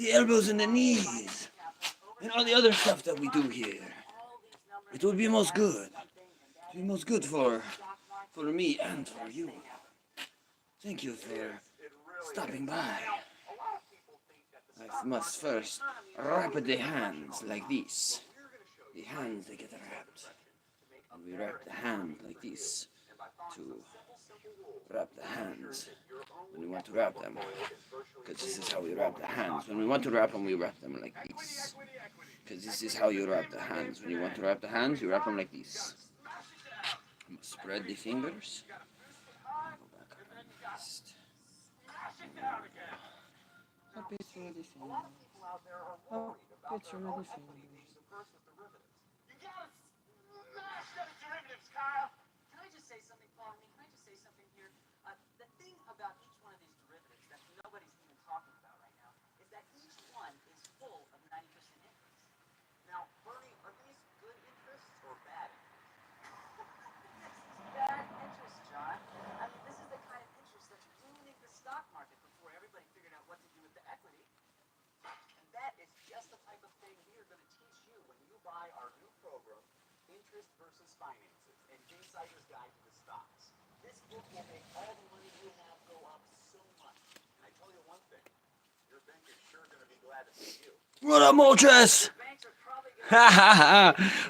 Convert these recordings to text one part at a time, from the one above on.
the elbows and the knees, and all the other stuff that we do here. It would be most good. It would be most good for me and for you. Thank you for stopping by. I must first wrap the hands like this. The hands, they get wrapped. And we wrap the hand like this to wrap the hands when we want to wrap them. Because this is how we wrap the hands. When we want to wrap them, we wrap them like this. Because this is how you wrap the hands. When you want to wrap the hands, you wrap them like this. Spread the fingers. Go back on the wrist. A bit through the fingers. A bit through the fingers. Can I just say something, Paul? Can I just say something here? The thing about each one of these derivatives that nobody's even talking about right now is that each one is full of 90% interest. Now, Bernie, are these good interests or bad interests? Bad interest, John. I mean, this is the kind of interest that's ruining the stock market before everybody figured out what to do with the equity. And that is just the type of thing we are going to teach you when you buy our new program, Interest versus Finances, and Insider's Guide to the Stocks. This book will make all the money you have go up so much. And I tell you one thing, your bank is sure going to be glad to see you. What up, Moltres?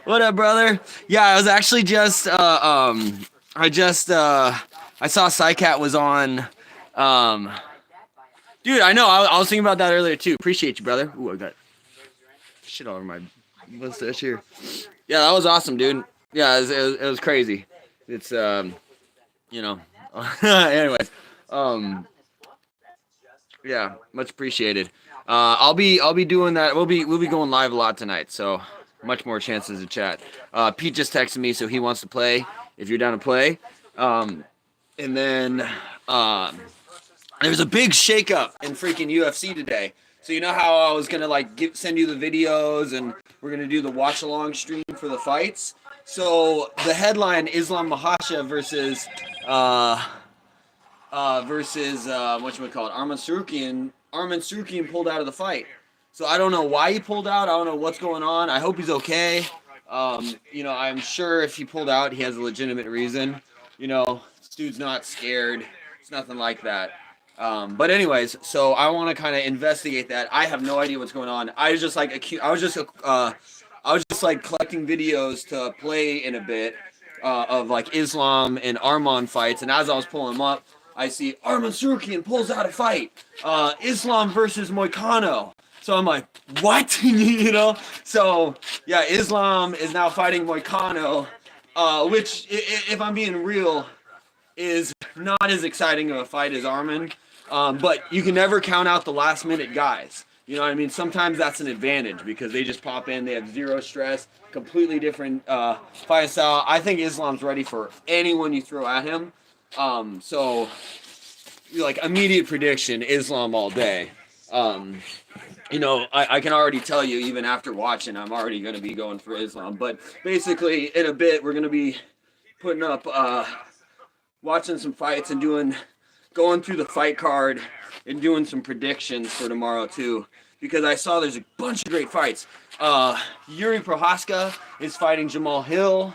What up, brother? Yeah, I was actually just, I saw Psycat was on, dude, I know, I was thinking about that earlier, too. Appreciate you, brother. Ooh, I got shit all over my mustache here. Yeah, that was awesome, dude. Yeah, it was crazy. It's, you know, anyways, yeah, much appreciated. I'll be doing that. We'll be going live a lot tonight, so much more chances to chat. Pete just texted me, so he wants to play. If you're down to play, and then there was a big shakeup in freaking UFC today. So you know how I was gonna send you the videos, and we're gonna do the watch along stream for the fights. So the headline: Islam Makhachev versus whatchamacallit, Arman Tsarukyan. Arman Tsarukyan pulled out of the fight. So I don't know why he pulled out. I don't know what's going on. I hope he's okay. You know, I'm sure if he pulled out, he has a legitimate reason. You know, this dude's not scared. It's nothing like that. But anyways, so I want to kind of investigate that. I have no idea what's going on. I was just collecting videos to play in a bit of like Islam and Arman fights, and as I was pulling them up, I see Arman Tsarukyan pulls out a fight, Islam versus Moicano. So I'm like, what? You know? So yeah, Islam is now fighting Moicano, which, if I'm being real, is not as exciting of a fight as Arman. But you can never count out the last minute guys. You know what I mean? Sometimes that's an advantage because they just pop in, they have zero stress, completely different fight style. I think Islam's ready for anyone you throw at him. So, like, immediate prediction, Islam all day. You know, I can already tell you, even after watching, I'm already going to be going for Islam. But basically, in a bit, we're going to be putting up, watching some fights and going through the fight card and doing some predictions for tomorrow, too. Because I saw there's a bunch of great fights. Yuri Prohaska is fighting Jamal Hill.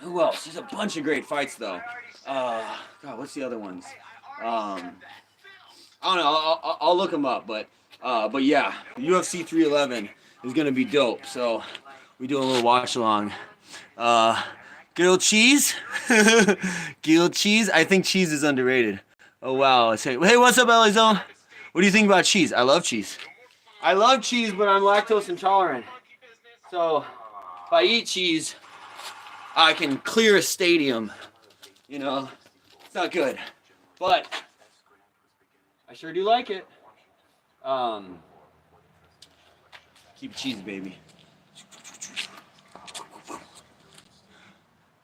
Who else? There's a bunch of great fights, though. God, what's the other ones? I don't know. I'll look them up, but yeah, UFC 311 is gonna be dope. So we do a little watch along. Grilled cheese, grilled cheese. I think cheese is underrated. Oh wow! Hey, what's up, Elizone? What do you think about cheese? I love cheese. I love cheese, but I'm lactose intolerant. So if I eat cheese, I can clear a stadium. You know, it's not good, but I sure do like it. Keep cheese, baby.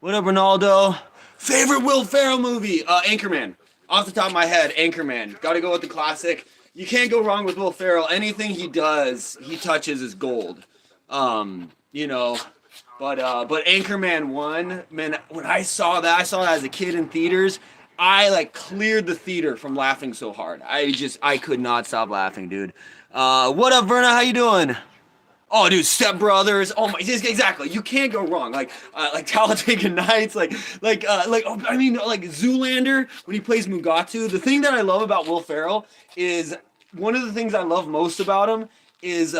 What up, Ronaldo? Favorite Will Ferrell movie? Anchorman. Off the top of my head, Anchorman. Gotta go with the classic. You can't go wrong with Will Ferrell. Anything he does, he touches is gold. You know, but Anchorman 1, man, when I saw that as a kid in theaters, I like cleared the theater from laughing so hard. I could not stop laughing, dude. What up, Verna? How you doing? Oh, dude, Step Brothers. Oh my, exactly. You can't go wrong. Like Talladega Nights. Oh, I mean, like Zoolander when he plays Mugatu. The thing that I love about Will Ferrell is one of the things I love most about him is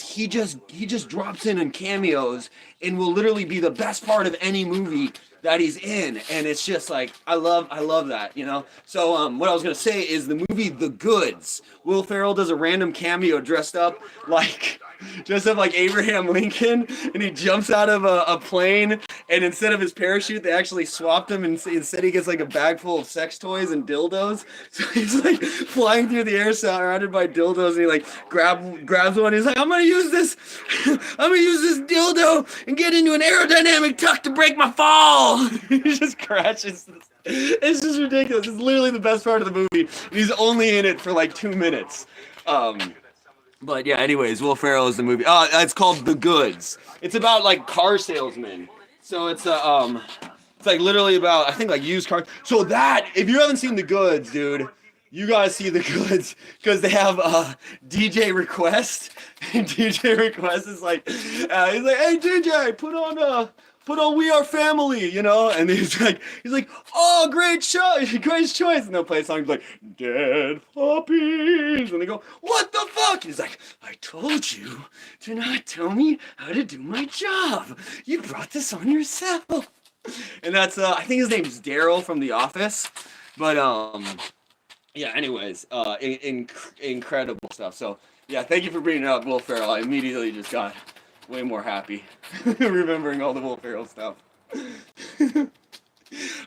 he just drops in cameos and will literally be the best part of any movie that he's in, and it's just like I love that, you know. So what I was gonna say is the movie The Goods. Will Ferrell does a random cameo dressed up like Abraham Lincoln, and he jumps out of a plane, and instead of his parachute, they actually swapped him, and instead he gets like a bag full of sex toys and dildos. So he's like flying through the air surrounded by dildos, and he like grabs one. He's like, I'm gonna use this dildo and get into an aerodynamic tuck to break my fall. He just crashes. It's just ridiculous. It's literally the best part of the movie. And he's only in it for like 2 minutes. But yeah, anyways, Will Ferrell is the movie. It's called The Goods. It's about like car salesmen. So it's like literally about, I think, like used cars. So that, if you haven't seen The Goods, dude, you gotta see The Goods, because they have DJ Request. And DJ Request is like, he's like, hey DJ, put on We Are Family, you know? And he's like, oh, great choice. And they'll play songs like Dead Puppies. And they go, what the fuck? He's like, I told you to not tell me how to do my job. You brought this on yourself. And that's, I think his name's Daryl from The Office. But, yeah, anyways, incredible stuff. So, yeah, thank you for bringing up Will Ferrell. I immediately just got way more happy remembering all the Will Ferrell stuff.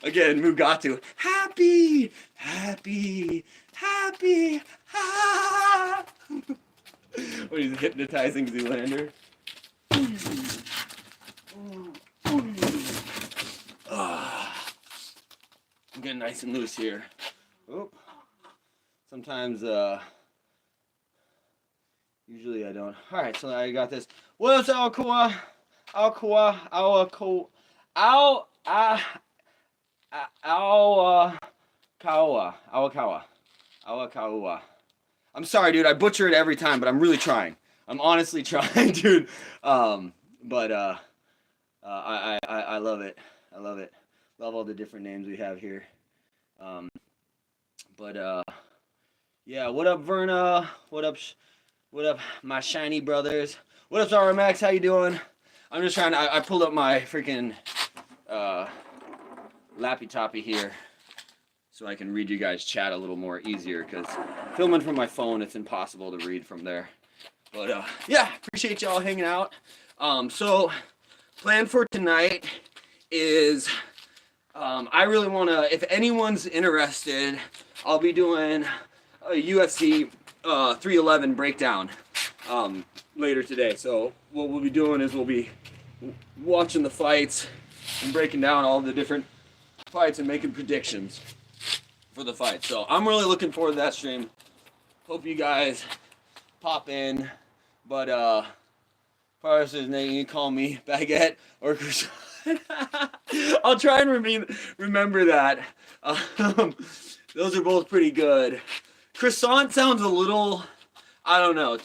Again, Mugatu. Happy. What, he's hypnotizing Zoolander. I'm getting nice and loose here. Oop. Sometimes, usually I don't. Alright, so I got this. What's Alcoa? I'm sorry, dude. I butcher it every time, but I'm really trying. I'm honestly trying, dude. I love it. I love it. Love all the different names we have here. Yeah. What up, Verna? What up, my shiny brothers? What up, RMX? How you doing? I'm just trying to. I pulled up my freaking lappy toppy here, so I can read you guys' chat a little more easier, because filming from my phone, it's impossible to read from there. But yeah, appreciate y'all hanging out. So plan for tonight is I really want to, if anyone's interested, I'll be doing a UFC 311 breakdown later today. So what we'll be doing is we'll be watching the fights and breaking down all the different fights and making predictions for the fight. So I'm really looking forward to that stream. Hope you guys pop in. But Parsons, you can call me Baguette or Croissant. I'll try and remember that. Those are both pretty good. Croissant sounds a little, I don't know.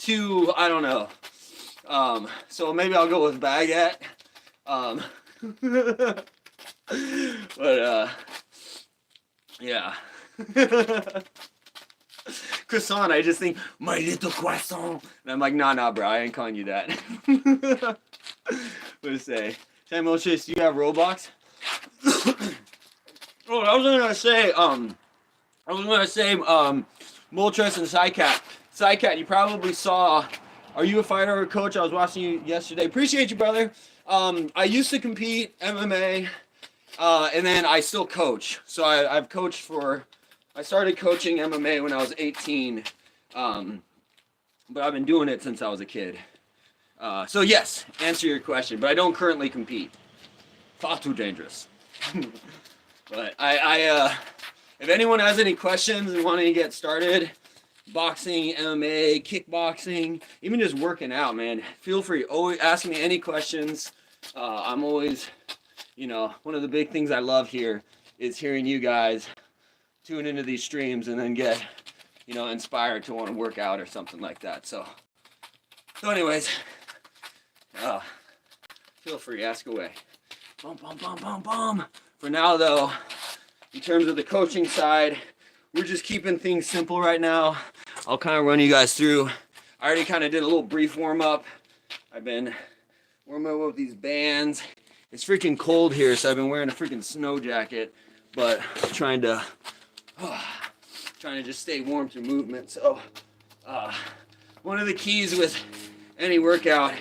So maybe I'll go with Baguette. Yeah. Croissant, I just think, my little croissant. And I'm like, nah, bro, I ain't calling you that. What to say? Sam Milchis, do you have Roblox? Oh, I was gonna say, Moltres and Psycat. Psycat, you probably saw, are you a fighter or a coach? I was watching you yesterday. Appreciate you, brother. I used to compete MMA, and then I still coach. So I've coached I started coaching MMA when I was 18, but I've been doing it since I was a kid. So yes, answer your question, but I don't currently compete. Far too dangerous. But if anyone has any questions and want to get started, boxing, MMA, kickboxing, even just working out, man, feel free. Always ask me any questions. I'm always, one of the big things I love here is hearing you guys tune into these streams and then get, you know, inspired to want to work out or something like that. So anyways, feel free, ask away. For now though, in terms of the coaching side, we're just keeping things simple right now. I'll kind of run you guys through. I already kind of did a little brief warm up. I've been warming up with these bands. It's freaking cold here, so I've been wearing a freaking snow jacket, but trying to just stay warm through movement. So one of the keys with any workout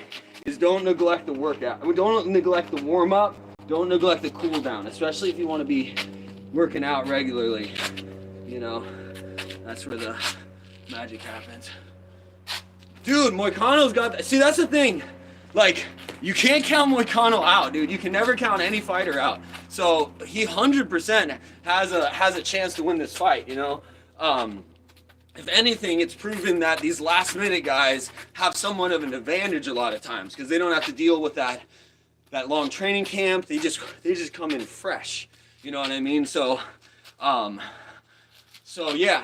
is don't neglect the workout. Don't neglect the warm up. Don't neglect the cool down, especially if you want to be working out regularly. You know, that's where the magic happens. Dude, Moicano's got that. See, that's the thing. Like, you can't count Moicano out, dude. You can never count any fighter out. So he 100% has a chance to win this fight, you know? If anything, it's proven that these last minute guys have somewhat of an advantage a lot of times because they don't have to deal with that long training camp. They just come in fresh. You know what I mean? So yeah,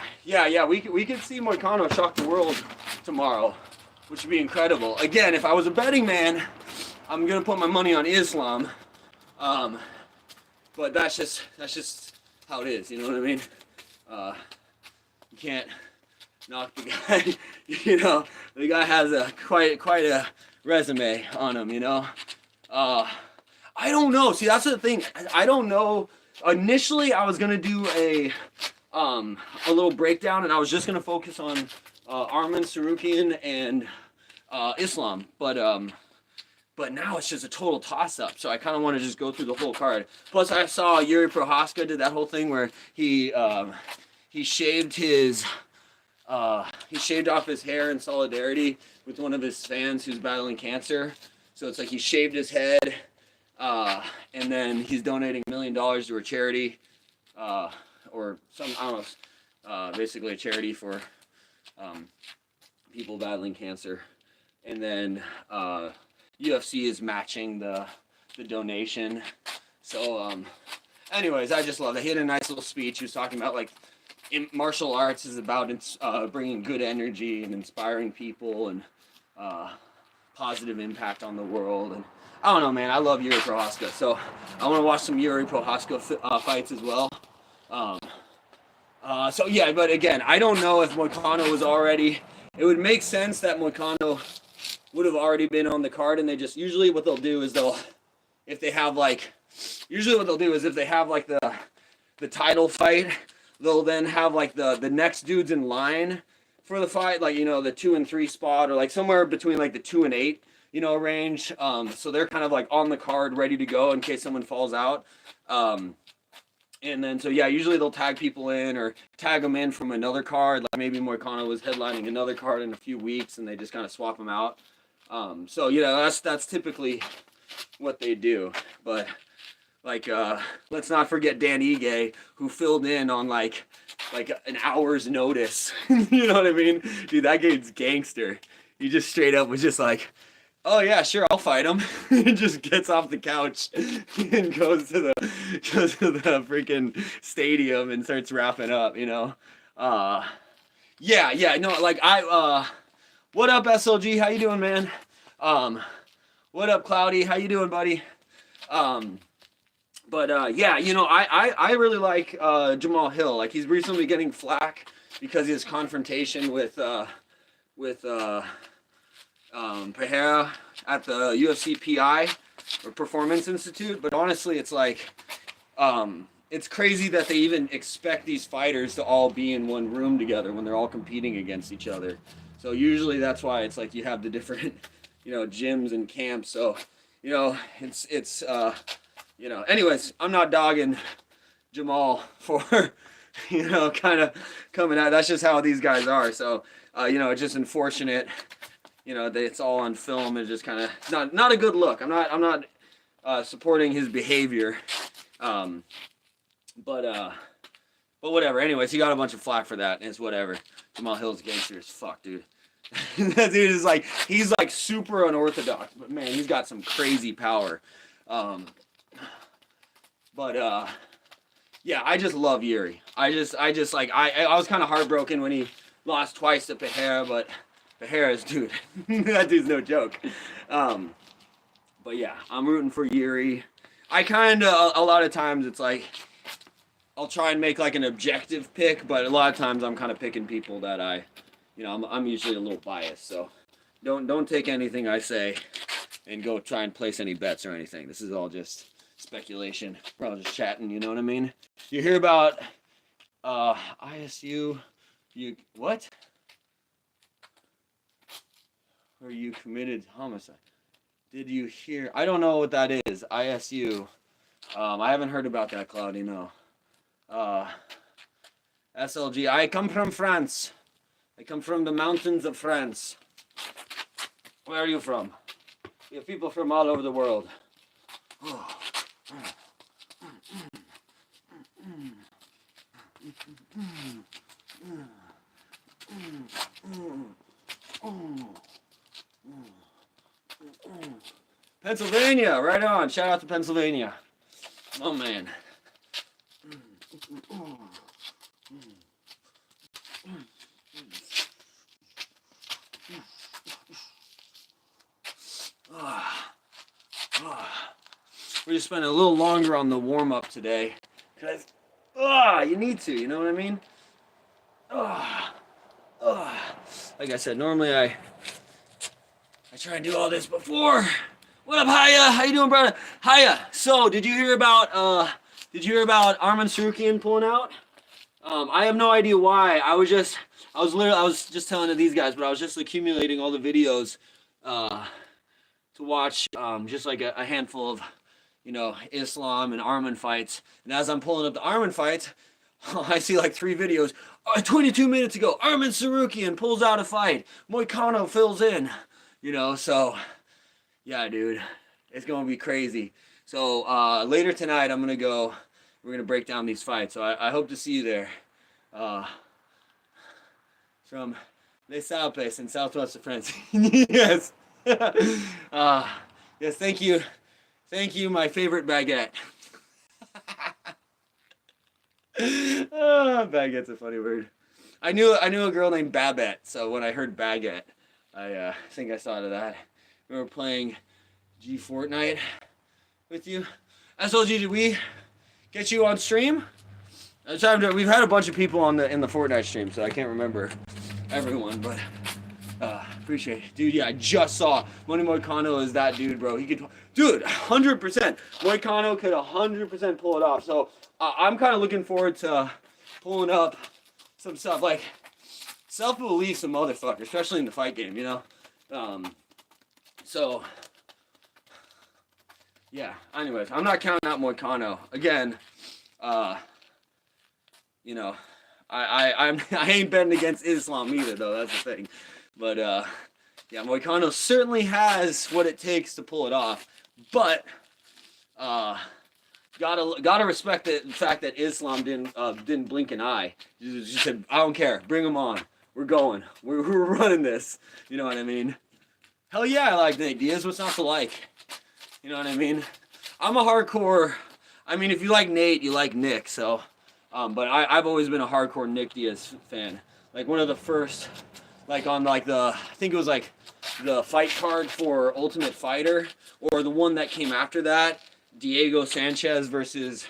we could see Moicano shock the world tomorrow, which would be incredible. Again, if I was a betting man, I'm gonna put my money on Islam. But that's just how it is. You know what I mean? You can't knock the guy. You know, the guy has quite a resume on him. You know. I don't know. See, that's the thing. I don't know. Initially, I was gonna do a little breakdown, and I was just gonna focus on Arman Tsarukyan and Islam, but now it's just a total toss-up. So I kind of want to just go through the whole card. Plus, I saw Yuri Prohaska did that whole thing where he shaved off his hair in solidarity with one of his fans who's battling cancer. So it's like he shaved his head, and then he's donating $1 million to a charity, or some, I don't know, basically a charity for people battling cancer. And then UFC is matching the donation. So anyways, I just love it. He had a nice little speech. He was talking about like martial arts is about bringing good energy and inspiring people and positive impact on the world. And I don't know, man, I love Yuri Prohaska, so I want to watch some Yuri Prohaska fights as well. So yeah, but again, I don't know if Moicano was already. It would make sense that Moicano would have already been on the card, and they just usually what they'll do is if they have like the title fight, they'll then have like the next dudes in line for the fight, like, you know, the 2 and 3 spot, or like somewhere between like the 2 and 8, you know, range. So they're kind of like on the card ready to go in case someone falls out. And then, so yeah, usually they'll tag people in or tag them in from another card. Like maybe Moicano was headlining another card in a few weeks and they just kind of swap them out. So, you know, that's typically what they do. But like, let's not forget Dan Ige, who filled in on like an hour's notice. You know what I mean? Dude, that game's gangster. He just straight up was just like, oh yeah, sure, I'll fight him. He just gets off the couch and goes to the freaking stadium and starts wrapping up, you know. Yeah, no, like what up, SLG? How you doing, man? What up, Cloudy? How you doing, buddy? But yeah, you know, I really like Jamal Hill. Like, he's recently getting flack because of his confrontation with Pereira at the UFC PI, or Performance Institute. But honestly, it's like, it's crazy that they even expect these fighters to all be in one room together when they're all competing against each other. So usually that's why it's like you have the different, you know, gyms and camps. So, you know, it's you know, anyways, I'm not dogging Jamal for, you know, kind of coming out. That's just how these guys are. So, you know, it's just unfortunate, you know, that it's all on film. It's just kind of not a good look. I'm not supporting his behavior. But whatever. Anyways, he got a bunch of flack for that, and it's whatever. Jamal Hill's gangster as fuck, dude. That dude is like, he's like super unorthodox, but man, he's got some crazy power. But Yeah, I just love Yuri. I just like I was kind of heartbroken when he lost twice to Pereira, but Pereira's dude, that dude's no joke. Um, but yeah, I'm rooting for Yuri. I kind of a lot of times it's like I'll try and make like an objective pick, but a lot of times I'm kind of picking people that I'm usually a little biased. So don't take anything I say and go try and place any bets or anything. This is all just speculation. We're all just chatting. You know what I mean? You hear about ISU? You what? Or you committed homicide? Did you hear? I don't know what that is. ISU. I haven't heard about that, Cloudy. No. SLG. I come from France. I come from the mountains of France. Where are you from? We have people from all over the world. Pennsylvania, right on. Shout out to Pennsylvania. Oh man. We're just spending a little longer on the warm up today, cause you need to. You know what I mean? Like I said, normally I try and do all this before. What up, Haya? How you doing, brother? Haya. So, did you hear about Arman Sarukian pulling out? I have no idea why. I was just telling these guys, but I was just accumulating all the videos to watch, just like a handful of, Islam and Arman fights. And as I'm pulling up the Arman fights, I see like 3 videos. 22 minutes ago, Arman Sarukian pulls out a fight. Moicano fills in. So yeah, dude, it's gonna be crazy. So later tonight, we're gonna break down these fights. So I hope to see you there. From Les Alpes in southwest of France. Yes. Yes, thank you. Thank you, my favorite baguette. Baguette's a funny word. I knew a girl named Babette, so when I heard baguette, I think I thought of that. We were playing G Fortnite with you. SLG, did we get you on stream? We've had a bunch of people in the Fortnite stream, so I can't remember everyone, but appreciate it. Dude, yeah, I just saw Money Moicano is that dude, bro. He could, dude, 100%. Moicano could 100% pull it off. So I'm kind of looking forward to pulling up some stuff. Like, self-belief's a motherfucker, especially in the fight game, So, yeah, anyways, I'm not counting out Moicano. Again, I ain't betting against Islam either, though. That's the thing. But yeah, Moicano certainly has what it takes to pull it off. But gotta respect the fact that Islam didn't blink an eye. He just said, I don't care, bring him on. We're going. We're running this. You know what I mean? Hell yeah, I like Nate Diaz. What's not to like? You know what I mean? I'm a hardcore. I mean, if you like Nate, you like Nick. So. But I've always been a hardcore Nick Diaz fan. Like one of the first, like on like I think it was like the fight card for Ultimate Fighter, or the one that came after that, Diego Sanchez versus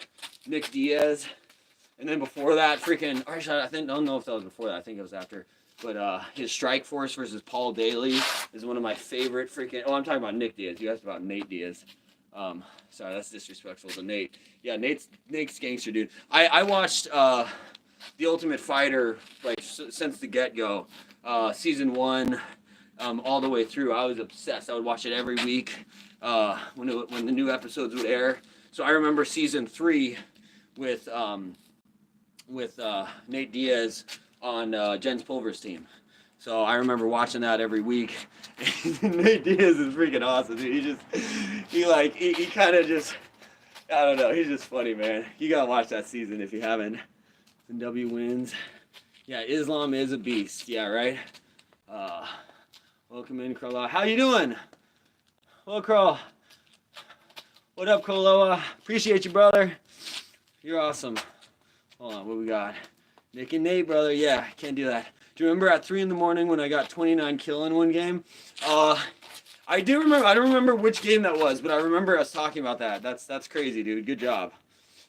Nick Diaz. And then before that, I don't know if that was before that, I think it was after. But his Strikeforce versus Paul Daly is one of my favorite I'm talking about Nick Diaz. You asked about Nate Diaz. Sorry, that's disrespectful to Nate. Yeah, Nate's gangster, dude. I watched The Ultimate Fighter like since the get-go, season 1, all the way through. I was obsessed. I would watch it every week when the new episodes would air. So I remember season 3 with Nate Diaz on Jens Pulver's team. So I remember watching that every week. Nate Diaz is freaking awesome, dude. He kind of just, I don't know. He's just funny, man. You gotta watch that season if you haven't. And W wins. Yeah, Islam is a beast. Yeah, right. Welcome in, Kroloa. How you doing? Well, Krol. What up, Kroloa? Appreciate you, brother. You're awesome. Hold on, what we got? Nick and Nate, brother. Yeah, can't do that. Do you remember at 3 in the morning when I got 29 kill in one game? I do remember. I don't remember which game that was, but I remember us talking about that. That's crazy, dude. Good job.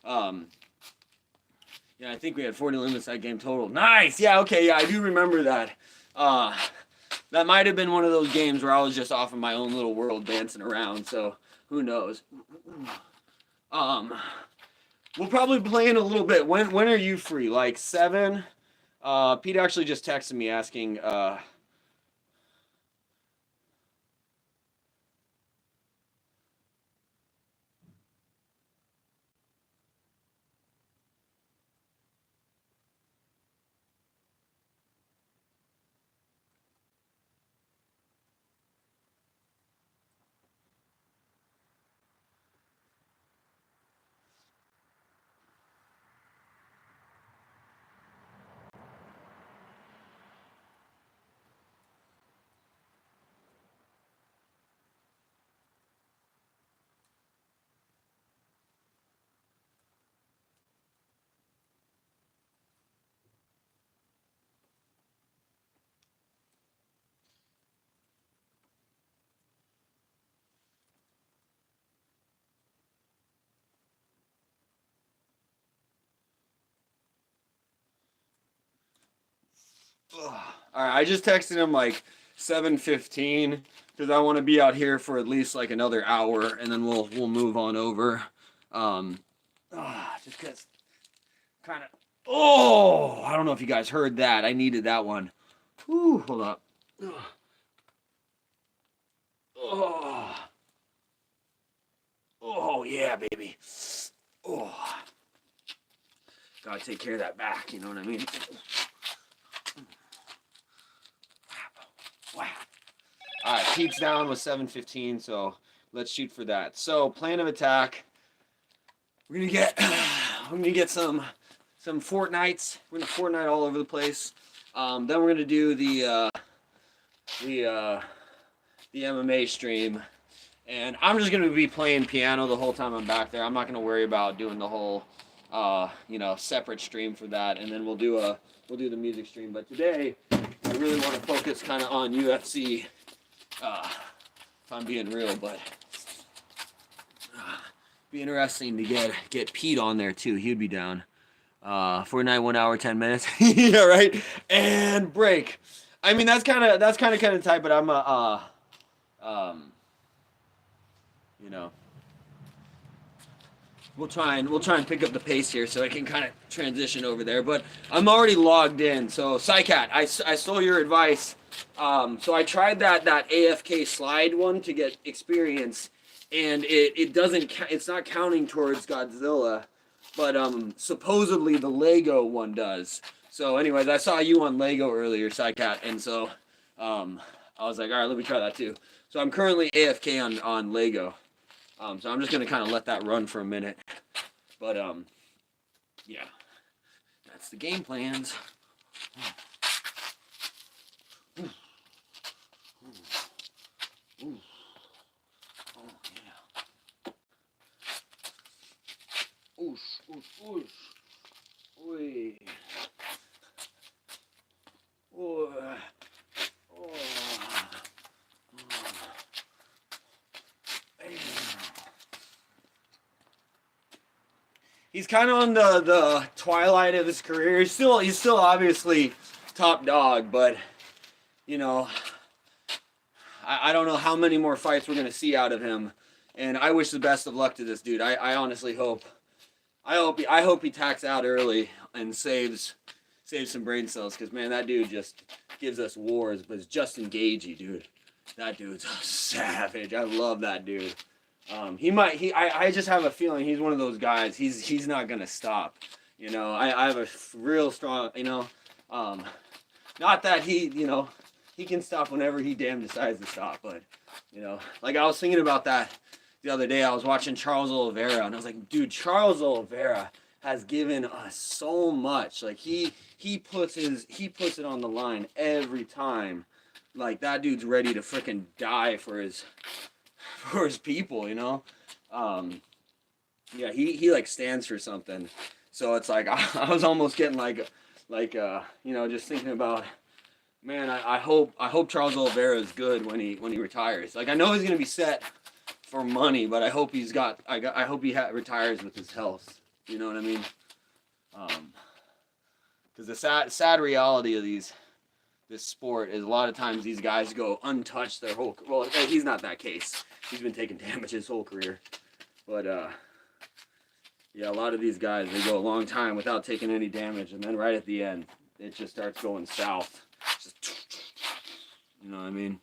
Yeah, I think we had 40 limits that game total. Nice. Yeah. Okay. Yeah, I do remember that. That might have been one of those games where I was just off in my own little world dancing around. So who knows? We'll probably play in a little bit. When are you free? Like 7? Pete actually just texted me asking. All right, I just texted him like 7:15 because I want to be out here for at least like another hour, and then we'll move on over. Just because kind of. Oh, I don't know if you guys heard that. I needed that one. Whew, hold up. Oh, oh yeah, baby. Oh, gotta take care of that back. You know what I mean? Wow. All right, Pete's down with 7:15, so let's shoot for that. So, plan of attack. We're gonna get some Fortnites. We're gonna Fortnite all over the place. Then we're gonna do the MMA stream, and I'm just gonna be playing piano the whole time I'm back there. I'm not gonna worry about doing the whole separate stream for that, and then we'll do the music stream. But today, I really want to focus kind of on UFC. If I'm being real, but be interesting to get Pete on there too. He'd be down. Fortnite 1 hour 10 minutes. Yeah, right. And break. I mean that's kind of tight, but I'm you know. We'll try and pick up the pace here so I can kind of transition over there. But I'm already logged in. So Psycat, I stole your advice. So I tried that AFK slide one to get experience, and it's not counting towards Godzilla, but supposedly the Lego one does. So anyways, I saw you on Lego earlier, Psycat, and so I was like, all right, let me try that too. So I'm currently AFK on Lego. So I'm just gonna kind of let that run for a minute, but yeah, that's the game plans. Ooh. Ooh. Ooh. Oh yeah. Oosh, oosh, oosh. Oi. Oh. Oh. He's kind of on the twilight of his career. He's still obviously top dog, but you know, I don't know how many more fights we're gonna see out of him. And I wish the best of luck to this dude. I honestly hope he tacks out early and saves some brain cells, because man, that dude just gives us wars. But it's Justin Gaethje, dude. That dude's a savage. I love that dude. I just have a feeling he's one of those guys. He's not gonna stop. You know, I have a real strong, not that he can stop whenever he damn decides to stop, but like I was thinking about that the other day. I was watching Charles Oliveira, and I was like, dude, Charles Oliveira has given us so much. Like he puts it on the line every time. Like that dude's ready to freaking die for his people, Yeah, he like stands for something. So it's like I was almost getting like just thinking about, man, I hope Charles Oliveira is good when he retires. Like I know he's gonna be set for money, but I hope I hope he retires with his health. You know what I mean? Because the sad reality of this sport is a lot of times these guys go untouched their whole. Well, he's not that case. He's been taking damage his whole career, but yeah, a lot of these guys they go a long time without taking any damage, and then right at the end, it just starts going south. Just, you know what I mean?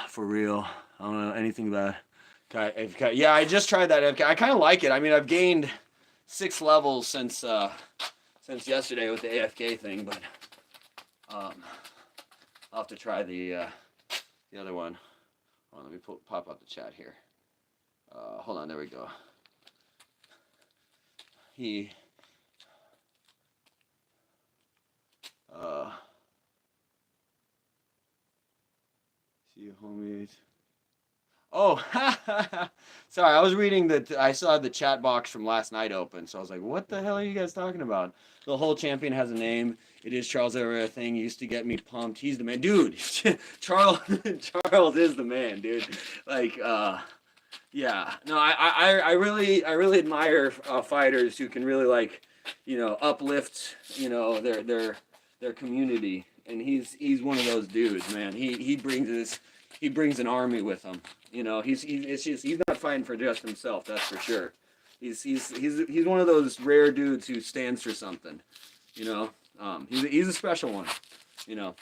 For real. I don't know anything about FK. Yeah, I just tried that FK. I kind of like it. I mean, I've gained 6 levels since yesterday with the AFK thing, but I'll have to try the other one. Hold on, let me pop up the chat here. Hold on, there we go. See you, homies. Oh, sorry. I was reading that. I saw the chat box from last night open, so I was like, "What the hell are you guys talking about?" The whole champion has a name. It is Charles Oliveira thing. He used to get me pumped. He's the man, dude. Charles is the man, dude. Like, yeah. No, I really admire fighters who can really like, uplift, their community, and he's one of those dudes, man. He brings an army with him. He's not fighting for just himself, that's for sure. He's one of those rare dudes who stands for something. He's a special one. You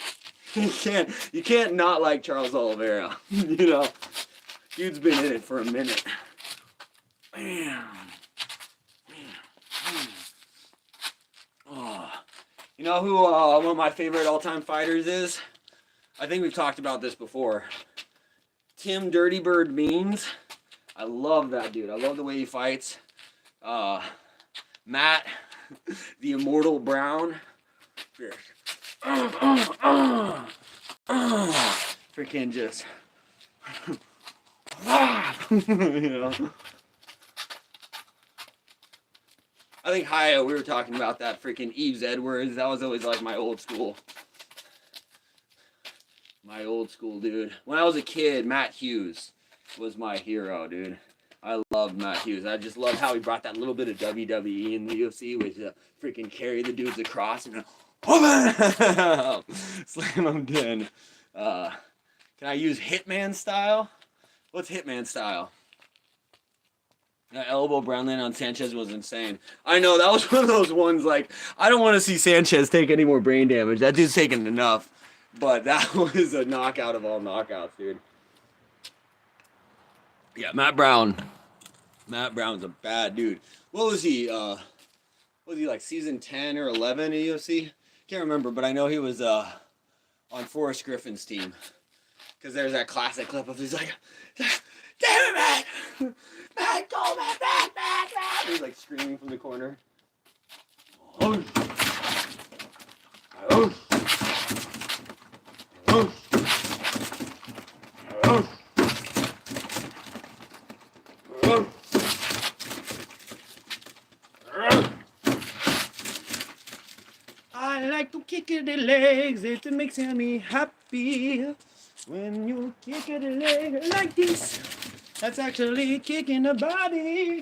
can't not like Charles Oliveira. Dude's been in it for a minute. Man. Oh. You know who one of my favorite all-time fighters is? I think we've talked about this before. Tim Dirty Bird Means. I love that dude. I love the way he fights. Matt, the Immortal Brown. Freaking just. I think Haya, we were talking about that freaking Eves Edwards. That was always like my old school dude. When I was a kid, Matt Hughes was my hero, dude. I loved Matt Hughes. I just loved how he brought that little bit of WWE in the UFC, which freaking carry the dudes across and slam them down. Can I use Hitman style? What's Hitman style? That elbow Brownland on Sanchez was insane. I know, that was one of those ones, like, I don't want to see Sanchez take any more brain damage. That dude's taking enough. But that was a knockout of all knockouts, dude. Yeah, Matt Brown. Matt Brown's a bad dude. What was he? Like season 10 or 11 in UFC? Can't remember, but I know he was on Forrest Griffin's team. Because there's that classic clip of he's like, damn it, man! Matt, go, Matt! He's like screaming from the corner. Oh. Oh. Oh. Oh. Oh. I like to kick the legs, it makes me happy. When you kick the leg like this, that's actually kicking the body.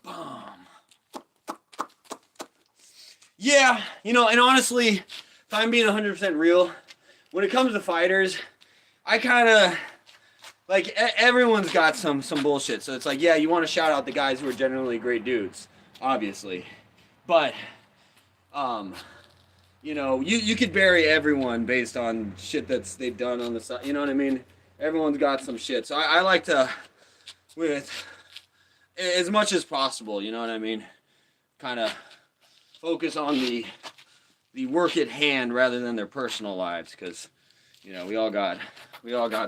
Boom. Yeah, and honestly, if I'm being 100% real, when it comes to fighters, I kind of, like, everyone's got some bullshit. So it's like, yeah, you want to shout out the guys who are generally great dudes, obviously. But, you could bury everyone based on shit they've done on the side. You know what I mean? Everyone's got some shit. So I like to, with as much as possible, you know what I mean? Kind of focus on the work at hand rather than their personal lives, because we all got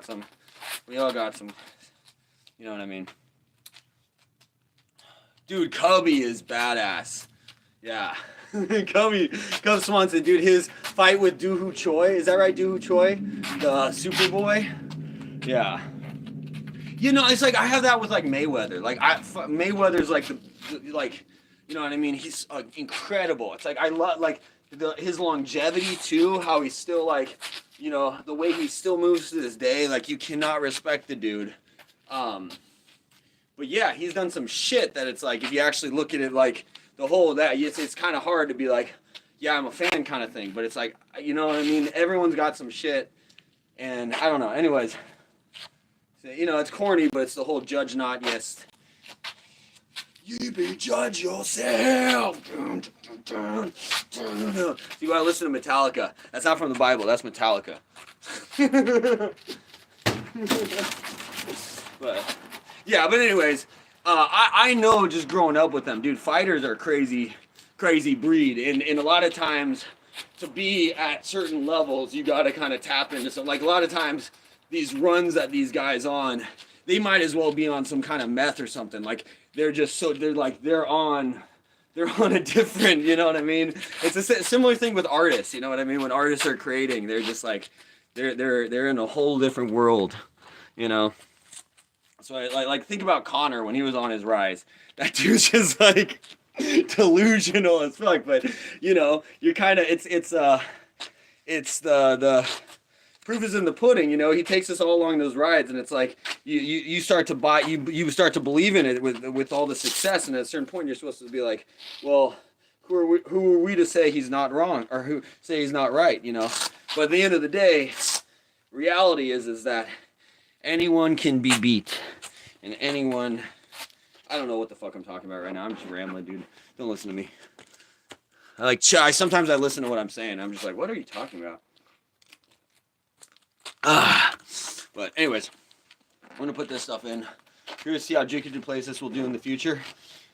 some, you know what I mean? Dude, Cubby is badass. Yeah. Cub Swanson, dude, his fight with Doohoo Choi, is that right, Doohoo Choi? The Superboy? Yeah. You know, it's like I have that with like Mayweather. Like Mayweather's like like, you know what I mean? He's incredible. It's like I love like his longevity too. How he's still like, you know, the way he still moves to this day. Like you cannot respect the dude. But yeah, he's done some shit that it's like if you actually look at it like the whole that it's kind of hard to be like, yeah, I'm a fan kind of thing. But it's like, you know what I mean? Everyone's got some shit, and I don't know. Anyways. You know, it's corny, but it's the whole judge not yes. You be judge yourself. You gotta listen to Metallica. That's not from the Bible. That's Metallica. But yeah, but anyways, I know just growing up with them, dude. Fighters are a crazy breed, and a lot of times to be at certain levels, you gotta kind of tap into something. Like a lot of times. These runs that these guys on, they might as well be on some kind of meth or something. Like they're just so they're on a different, you know what I mean? It's a similar thing with artists, you know what I mean? When artists are creating, they're just like they're in a whole different world, you know. So like think about Connor when he was on his rise. That dude's just like delusional as fuck. But you know, you're kind of it's the proof is in the pudding, you know. He takes us all along those rides, and it's like you start to buy, you start to believe in it with all the success, and at a certain point, you're supposed to be like, well, who are we to say he's not wrong or who say he's not right, you know? But at the end of the day, reality is that anyone can be beat, and anyone, I don't know what the fuck I'm talking about right now. I'm just rambling, dude. Don't listen to me. Sometimes I listen to what I'm saying. I'm just like, what are you talking about? But anyways, I'm gonna put this stuff in. You're gonna see how Drinkus plays this will do in the future.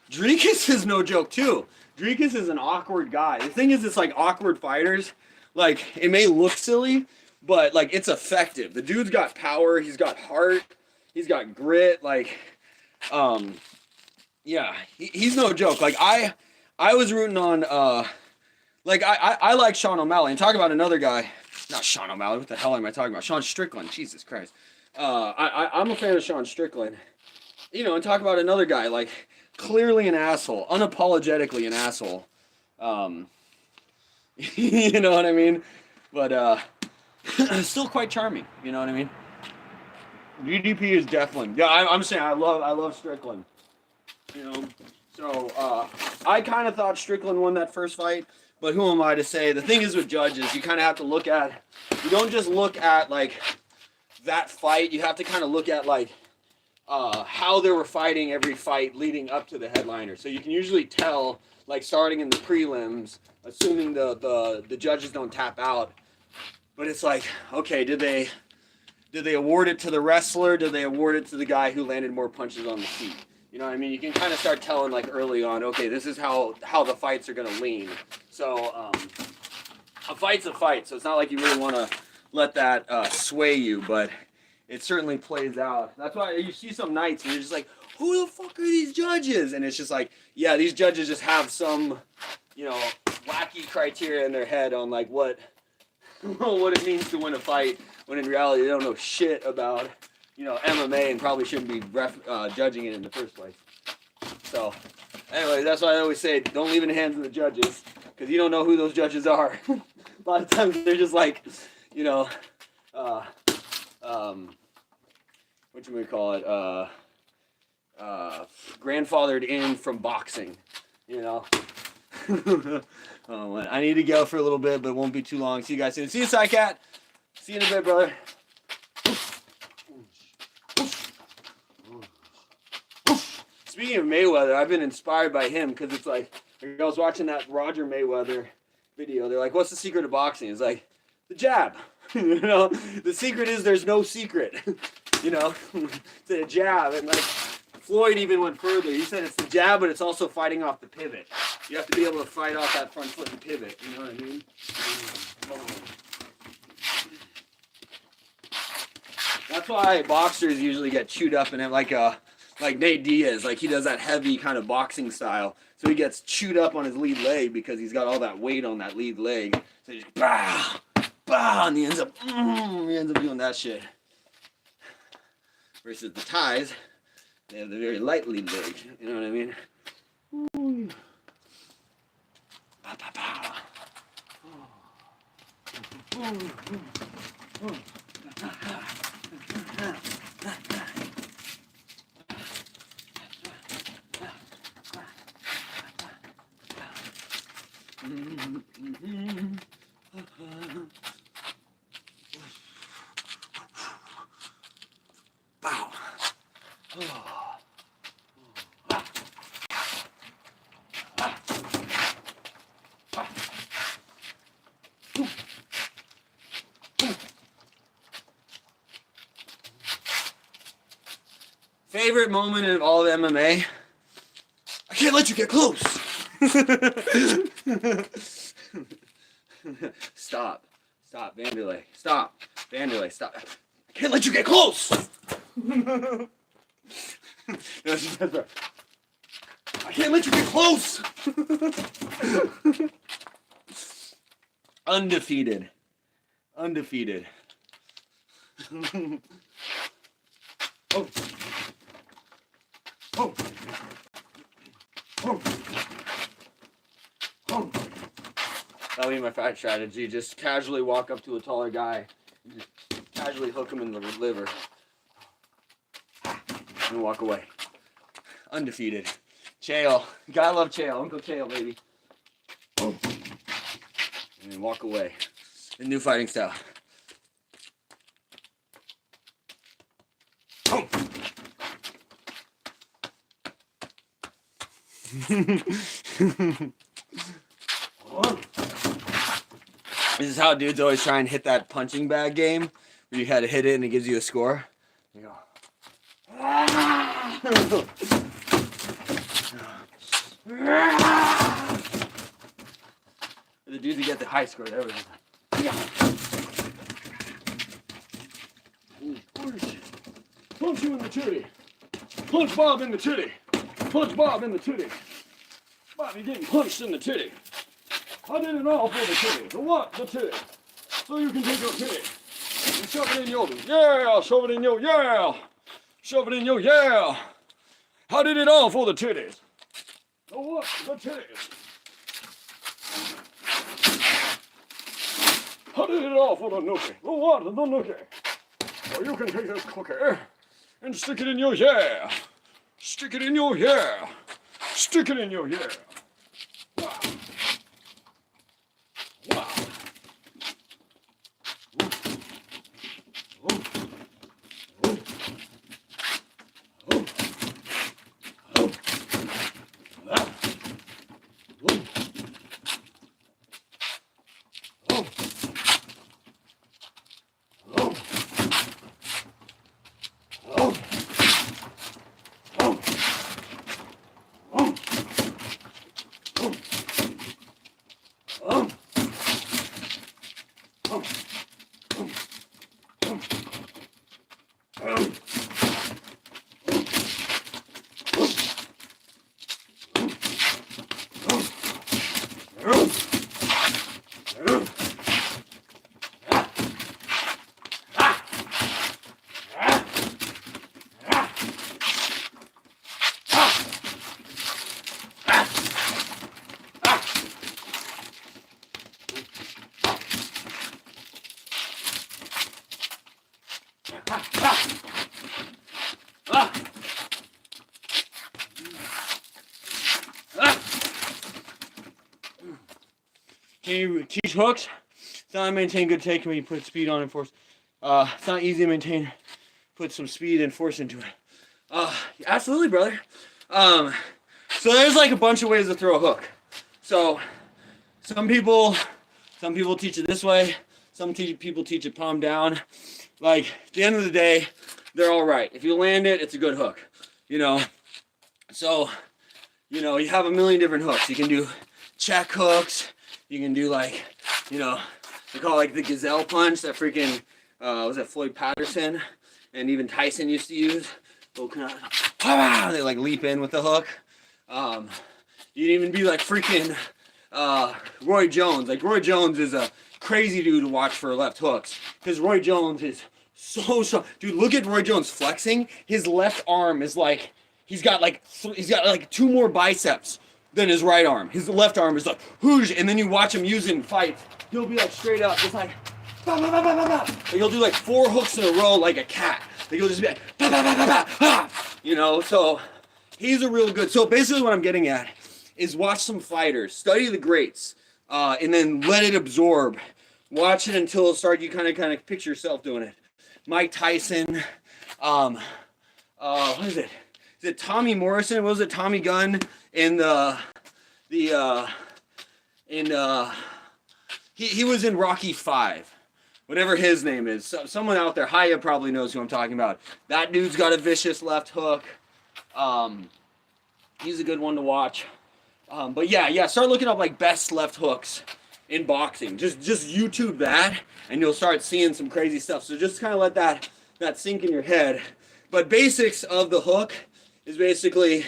Drinkus is no joke too. Drinkus is an awkward guy. The thing is, it's like awkward fighters. Like it may look silly, but like it's effective. The dude's got power. He's got heart. He's got grit. Like, yeah, he's no joke. Like I was rooting on. Like I like Sean O'Malley. And talk about another guy. Not Sean O'Malley. What the hell am I talking about? Sean Strickland. Jesus Christ. I'm a fan of Sean Strickland. You know, and talk about another guy, like, clearly an asshole. Unapologetically an asshole. You know what I mean? But, still quite charming. You know what I mean? DDP is definitely... Yeah, I'm saying I love Strickland. You know? So, I kind of thought Strickland won that first fight. But who am I to say? The thing is with judges, you kind of have to look at, you don't just look at, like, that fight. You have to kind of look at, like, how they were fighting every fight leading up to the headliner. So you can usually tell, like, starting in the prelims, assuming the judges don't tap out. But it's like, okay, did they award it to the wrestler? Did they award it to the guy who landed more punches on the feet? You know what I mean? You can kind of start telling, like, early on, okay, this is how the fights are going to lean. So, a fight's a fight, so it's not like you really want to let that sway you, but it certainly plays out. That's why you see some nights and you're just like, who the fuck are these judges? And it's just like, yeah, these judges just have some, you know, wacky criteria in their head on, like, what it means to win a fight, when in reality they don't know shit about, you know, MMA and probably shouldn't be judging it in the first place. So, anyway, that's why I always say, don't leave it in the hands of the judges, because you don't know who those judges are. A lot of times they're just like, you know, what do we call it? Grandfathered in from boxing, you know. Oh, man. I need to go for a little bit, but it won't be too long. See you guys soon. See you, Psycat. See you in a bit, brother. Speaking of Mayweather, I've been inspired by him because it's like I was watching that Roger Mayweather video. They're like, "What's the secret of boxing?" It's like the jab. You know, the secret is there's no secret. You know, it's a jab, and like Floyd even went further. He said it's the jab, but it's also fighting off the pivot. You have to be able to fight off that front foot and pivot. You know what I mean? That's why boxers usually get chewed up and have like Nate Diaz, like he does that heavy kind of boxing style. So he gets chewed up on his lead leg because he's got all that weight on that lead leg. So he just bah, bah, and he ends up doing that shit. versus the Thais, they have the very lightly leg. You know what I mean? Ooh. Pow, pow, pow. Bow. Favorite moment of all of MMA? I can't let you get close. Stop. Stop, Vanderlei. Stop. Vanderlei, stop. I can't let you get close. I can't let you get close. Undefeated. Undefeated. Oh. Oh. Oh. Oh. That'll be my fight strategy. Just casually walk up to a taller guy and just casually hook him in the liver. And walk away. Undefeated. Chael. Gotta love Chael. Uncle Chael, baby. Oh. And then walk away. The new fighting style. Oh. This is how dudes always try and hit that punching bag game where you had to hit it and it gives you a score. You go. The dudes who get the high score, there we go. Punch you in the titty. Punch Bob in the titty. Punch Bob in the titty. Bobby getting punched in the titty. I did it all for the titty. The what? The titty. So you can take your titty and shove it in your, yeah, shove it in your, yeah. Shove it in your, yeah. I did it all for the titties. The what? The titties. I did it all for the nookie. The what? The nookie. So you can take this cookie and stick it in your, yeah. Stick it in your, yeah. Stick it in your, yeah. Wow. Wow. Can you teach hooks? It's not to maintain good take when you put speed on and force. It's not easy to maintain, put some speed and force into it. Absolutely, brother. So there's like a bunch of ways to throw a hook. So some people teach it this way. Some people teach it palm down. Like at the end of the day, they're all right. If you land it, it's a good hook. You know. So, you know, you have a million different hooks. You can do check hooks. You can do like, you know, they call it like the gazelle punch that freaking, was that Floyd Patterson and even Tyson used to use. They like leap in with the hook. You can even be like freaking Roy Jones. Like Roy Jones is a crazy dude to watch for left hooks because Roy Jones is So strong. Dude, look at Roy Jones flexing. His left arm is like, he's got like 2 more biceps than his right arm. His left arm is like, whoosh, and then you watch him use it in fights. He'll be like straight up, just like, bah, bah, bah, bah, bah, bah. Like he'll do like 4 hooks in a row like a cat. Like he'll just be like, bah, bah, bah, bah, bah, ah. You know, so he's a real good. So basically what I'm getting at is watch some fighters, study the greats, and then let it absorb. Watch it until it starts, you kind of picture yourself doing it. Mike Tyson, what is it? Is it Tommy Morrison? What was it? Tommy Gunn in he was in Rocky 5, whatever his name is. So, someone out there, Haya probably knows who I'm talking about. That dude's got a vicious left hook. He's a good one to watch. But yeah, start looking up like best left hooks in boxing. Just YouTube that, and you'll start seeing some crazy stuff. So just kind of let that sink in your head. But basics of the hook is basically,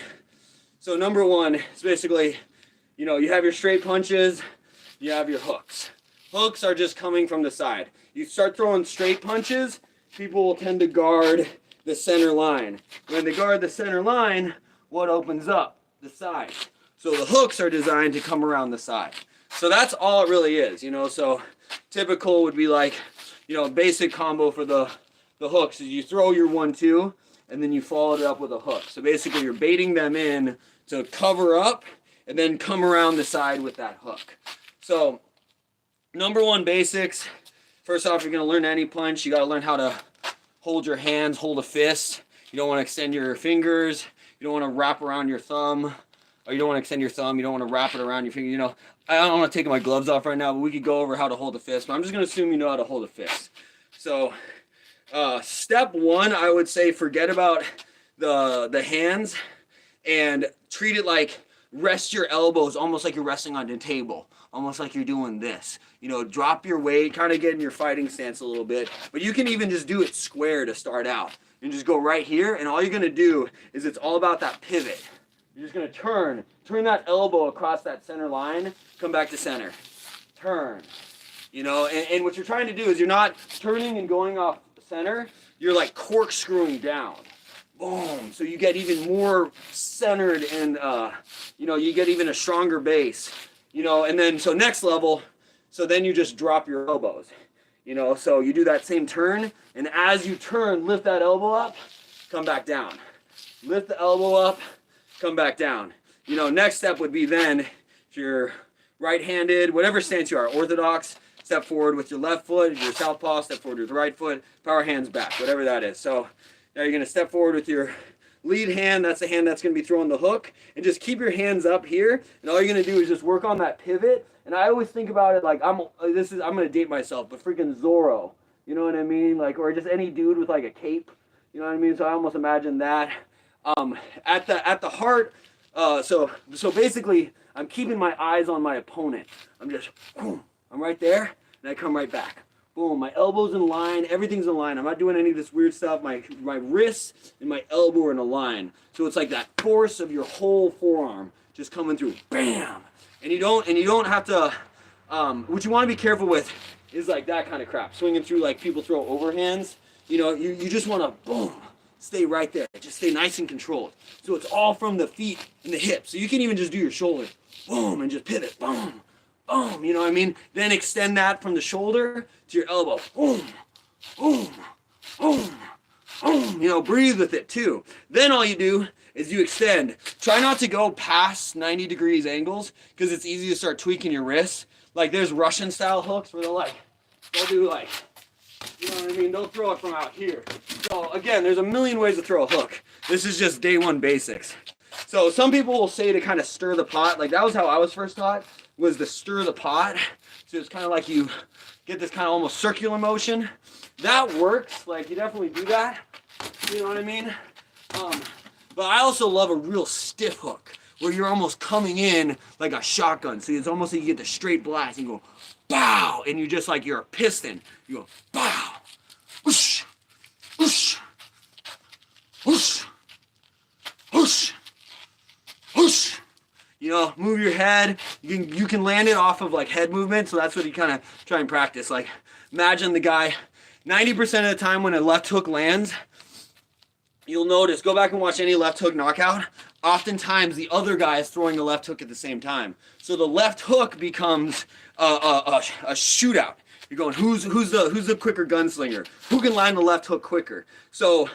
so number one is basically, you know, you have your straight punches, you have your hooks. Hooks are just coming from the side. You start throwing straight punches, people will tend to guard the center line. When they guard the center line, what opens up? The side. So the hooks are designed to come around the side. So that's all it really is, you know. So typical would be like, you know, basic combo for the hooks is you throw your 1-2 and then you follow it up with a hook. So basically you're baiting them in to cover up and then come around the side with that hook. So number one basics, first off, you're going to learn any punch. You got to learn how to hold your hands, hold a fist. You don't want to extend your fingers. You don't want to wrap around your thumb. Or you don't want to extend your thumb. You don't want to wrap it around your finger. You know, I don't want to take my gloves off right now, but we could go over how to hold a fist. But I'm just going to assume you know how to hold a fist. So step one, I would say forget about the hands and treat it like rest your elbows almost like you're resting on the table. Almost like you're doing this. You know, drop your weight, kind of get in your fighting stance a little bit. But you can even just do it square to start out. You just go right here, and all you're going to do is it's all about that pivot. You're just going to turn that elbow across that center line, come back to center. Turn. You know, and what you're trying to do is you're not turning and going off center, you're like corkscrewing down. Boom. So you get even more centered and, you know, you get even a stronger base. You know, and then, so next level, so then you just drop your elbows. You know, so you do that same turn, and as you turn, lift that elbow up, come back down. Lift the elbow up, come back down. You know, next step would be then, if you're right-handed, whatever stance you are, orthodox, step forward with your left foot. If you're southpaw, step forward with your right foot, power hands back, whatever that is. So now you're going to step forward with your lead hand. That's the hand that's going to be throwing the hook. And just keep your hands up here. And all you're going to do is just work on that pivot. And I always think about it like, I'm going to date myself, but freaking Zorro. You know what I mean? Like, or just any dude with like a cape. You know what I mean? So I almost imagine that. At the heart, so basically, I'm keeping my eyes on my opponent. I'm just, boom, I'm right there, and I come right back. Boom, my elbow's in line, everything's in line. I'm not doing any of this weird stuff. My wrists and my elbow are in a line. So it's like that force of your whole forearm just coming through, bam. And you don't have to, what you want to be careful with is like that kind of crap. Swinging through like people throw overhands. You know, you just want to, boom, stay right there. Just stay nice and controlled. So it's all from the feet and the hips. So you can even just do your shoulder, boom, and just pivot, boom, boom, you know what I mean? Then extend that from the shoulder to your elbow, boom, boom, boom, boom. You know, breathe with it too. Then all you do is you extend. Try not to go past 90 degrees angles because it's easy to start tweaking your wrists. Like there's Russian style hooks where they'll do like, you know what I mean? They'll throw it from out here. So again, there's a million ways to throw a hook. This is just day one basics. So some people will say to kind of stir the pot. Like that was how I was first taught, was to stir the pot. So it's kind of like you get this kind of almost circular motion. That works. Like you definitely do that. You know what I mean? But I also love a real stiff hook where you're almost coming in like a shotgun. So it's almost like you get the straight blast and you go, bow, and you just like you're a piston. You go, bow, whoosh, whoosh, whoosh, whoosh, whoosh. You know, move your head. You can land it off of like head movement. So that's what you kind of try and practice. Like imagine the guy 90% of the time when a left hook lands, you'll notice, go back and watch any left hook knockout. Oftentimes the other guy is throwing the left hook at the same time. So the left hook becomes a shootout. You're going, who's the quicker gunslinger? Who can land the left hook quicker? So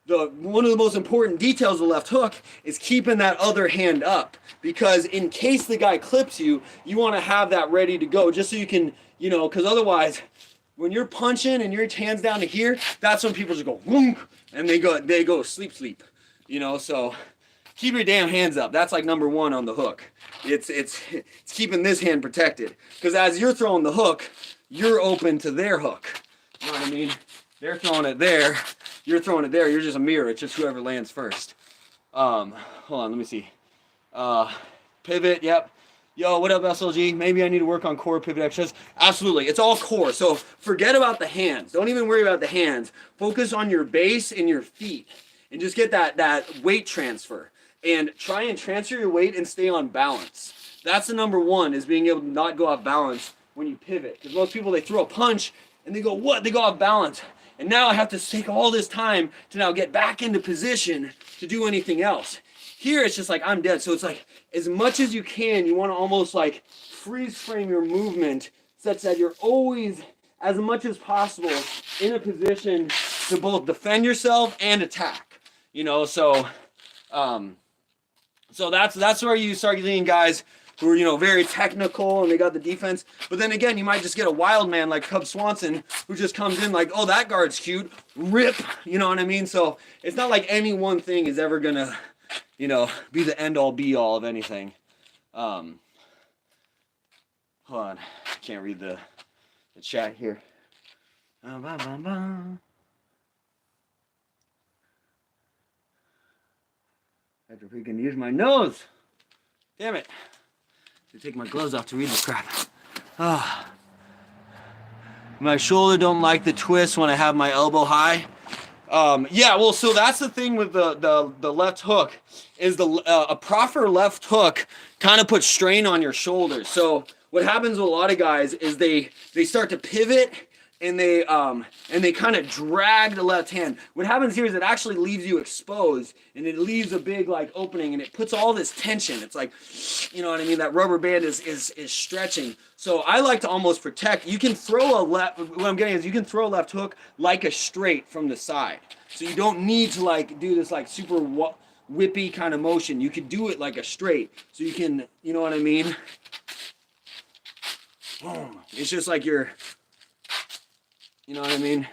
one of the most important details of the left hook is keeping that other hand up, because in case the guy clips you, you want to have that ready to go, just so you can, because otherwise, when you're punching and your hand's down to here, that's when people just go whoom, and they go sleep. So keep your damn hands up. That's like number one on the hook. It's keeping this hand protected, because as you're throwing the hook, you're open to their hook. You know what I mean? They're throwing it there, you're throwing it there. You're just a mirror. It's just whoever lands first. Hold on, let me see. Pivot, yep. Yo, what up, SLG? Maybe I need to work on core pivot exercises. Absolutely, it's all core. So forget about the hands. Don't even worry about the hands. Focus on your base and your feet, and just get that weight transfer. And try and transfer your weight and stay on balance. That's the number one, is being able to not go off balance when you pivot. Because most people, they throw a punch and they go, what? They go off balance. And now I have to take all this time to now get back into position to do anything else. Here, it's just like, I'm dead. So it's like, as much as you can, you want to almost like freeze frame your movement such that you're always, as much as possible, in a position to both defend yourself and attack. So that's where you start getting guys who are, very technical and they got the defense. But then again, you might just get a wild man like Cub Swanson who just comes in like, oh, that guard's cute, rip, you know what I mean? So it's not like any one thing is ever gonna, be the end all be all of anything. Hold on, I can't read the chat here. I have to freaking use my nose. Damn it. To take my gloves off to read this crap. My shoulder don't like the twist when I have my elbow high. Yeah, well, so that's the thing with the left hook, is a proper left hook kind of puts strain on your shoulders. So what happens with a lot of guys is they start to pivot and they kind of drag the left hand. What happens here is it actually leaves you exposed, and it leaves a big like opening, and it puts all this tension. It's like, you know what I mean? That rubber band is stretching. So I like to almost protect. You can throw a left. What I'm getting is you can throw a left hook like a straight from the side. So you don't need to like do this like super whippy kind of motion. You could do it like a straight. So you can, you know what I mean? Boom. It's just like you're. You know what I mean?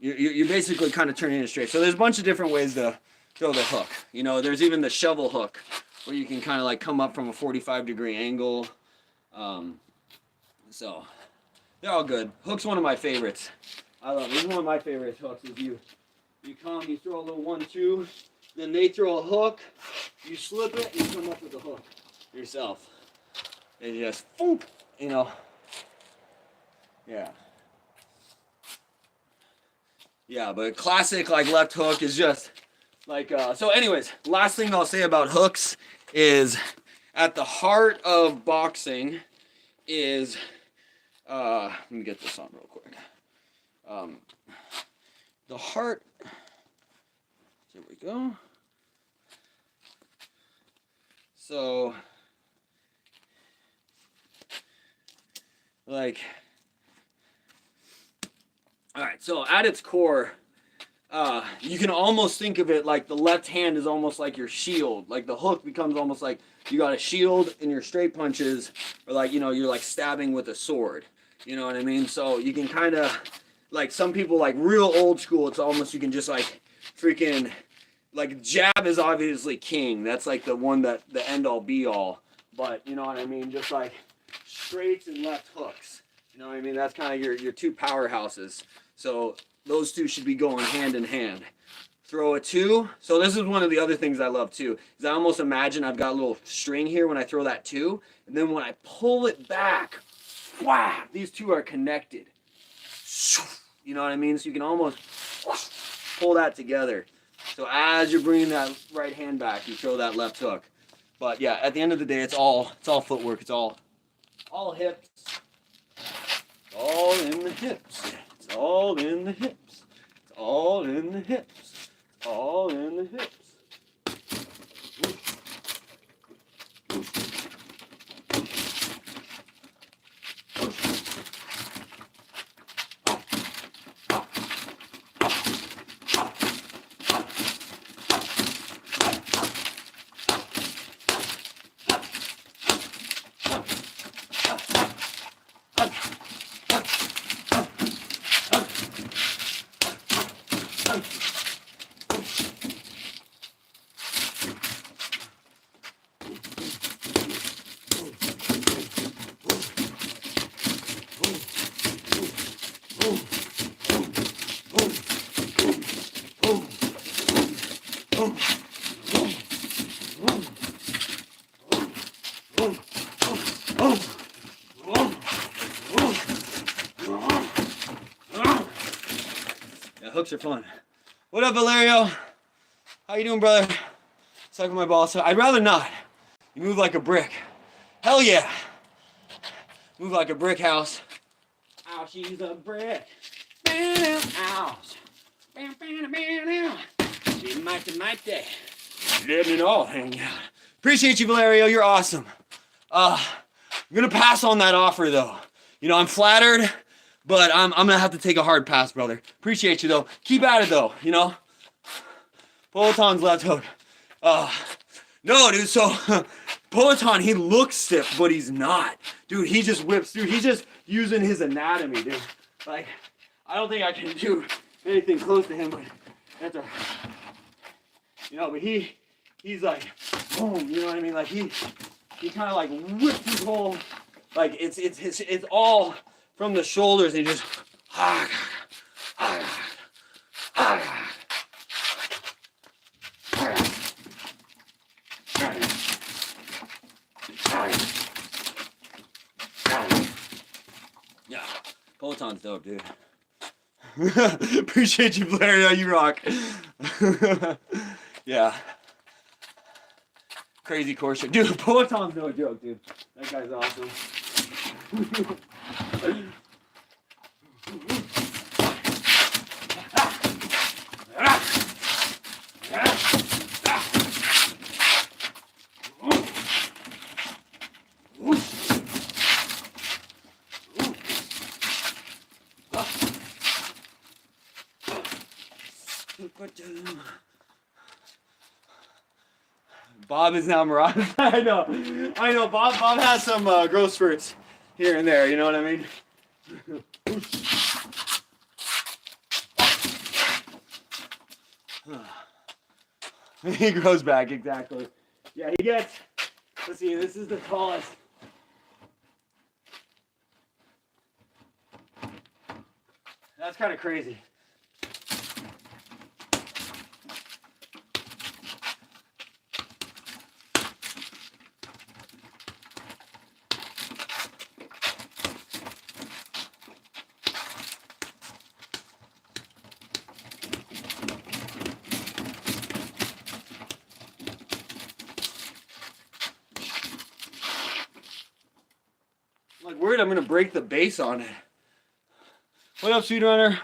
You're basically kind of turning it straight. So there's a bunch of different ways to throw the hook. There's even the shovel hook, where you can kind of like come up from a 45-degree angle. So they're all good. Hook's one of my favorites. I love it. It's one of my favorite hooks. Is you come, you throw a little 1-2, then they throw a hook, you slip it, and you come up with the hook yourself. They just, yeah. Yeah, but classic like left hook is just like, so anyways, last thing I'll say about hooks is at the heart of boxing is, let me get this on real quick. The heart, here we go. So, like, all right, so at its core, you can almost think of it like the left hand is almost like your shield. Like the hook becomes almost like you got a shield in your straight punches, or like, you're like stabbing with a sword. You know what I mean? So you can kind of, like some people like real old school, it's almost you can just like freaking, like jab is obviously king. That's like the one that the end all be all. But you know what I mean? Just like straights and left hooks. You know what I mean? That's kind of your two powerhouses. So those two should be going hand in hand. Throw a 2. So this is one of the other things I love too, is I almost imagine I've got a little string here when I throw that 2, and then when I pull it back, wow, these two are connected. You know what I mean? So you can almost pull that together. So as you're bringing that right hand back, you throw that left hook. But yeah, at the end of the day, it's all footwork. It's all hips. All in the hips. It's It's all in the hips. It's all in the hips. It's all in the hips. Yeah, hooks are fun. What up, Valerio? How you doing, brother? Sucking my balls. I'd rather not. You move like a brick. Hell yeah. Move like a brick house. Ow, she's a brick. Ouch. She mighty. Letting it all hang out. Appreciate you, Valerio. You're awesome. I'm gonna pass on that offer though. You know, I'm flattered, but I'm gonna have to take a hard pass, brother. Appreciate you though. Keep at it though, you know. Peloton's left hook. No, dude, so Peloton, he looks stiff, but he's not. Dude, he just whips through. He's just using his anatomy, dude. Like, I don't think I can do anything close to him, but that's a, you know, but he's like, boom, you know what I mean? Like, he kind of like whips his whole, like, it's all from the shoulders, and he just, yeah, Peloton's dope, dude. Appreciate you, Blair. You rock. Yeah. Crazy course. Dude, Peloton's no joke, dude. That guy's awesome. Bob is now Mirage. I know. Bob has some growth spurts here and there. You know what I mean? He grows back, exactly. Yeah, he gets. Let's see. This is the tallest. That's kind of crazy. I'm like worried I'm gonna break the base on it. What up, Speedrunner?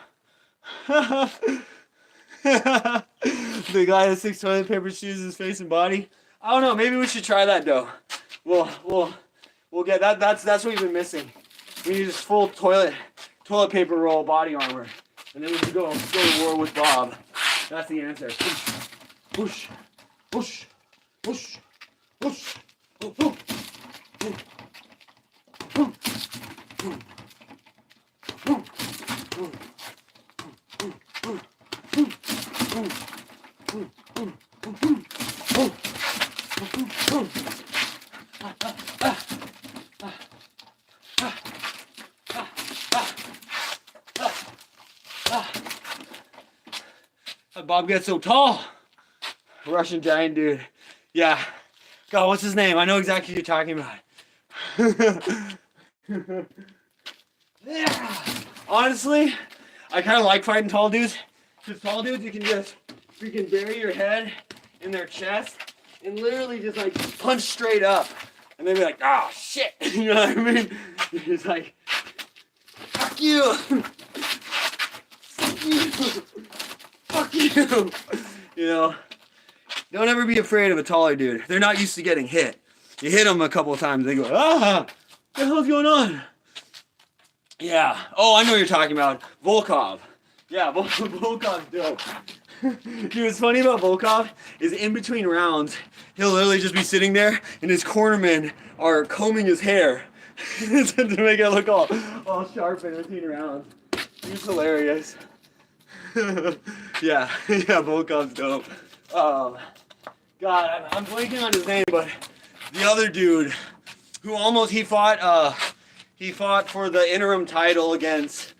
The guy that sticks toilet paper shoes his face and body. I don't know. Maybe we should try that though. We'll get that. That's what we've been missing. We need this full toilet paper roll body armor, and then we can go to war with Bob. That's the answer. Push, push, push, push, push, push. How'd Bob get so tall? Russian giant dude. Yeah. God, what's his name? I know exactly who you're talking about. Yeah. Honestly, I kind of like fighting tall dudes. Because tall dudes, you can just freaking bury your head in their chest and literally just like punch straight up. And they'd be like, oh shit. You know what I mean? It's like, fuck you. Fuck you. You know, don't ever be afraid of a taller dude. They're not used to getting hit. You hit them a couple of times, they go, ah, what the hell's going on? Yeah. Oh, I know what you're talking about. Volkov. Yeah, Volkov's dope. Dude, what's funny about Volkov is in between rounds, he'll literally just be sitting there and his cornermen are combing his hair to make it look all sharp in between rounds. He's hilarious. yeah, Volkov's dope. God, I'm blanking on his name, but the other dude who almost he fought for the interim title against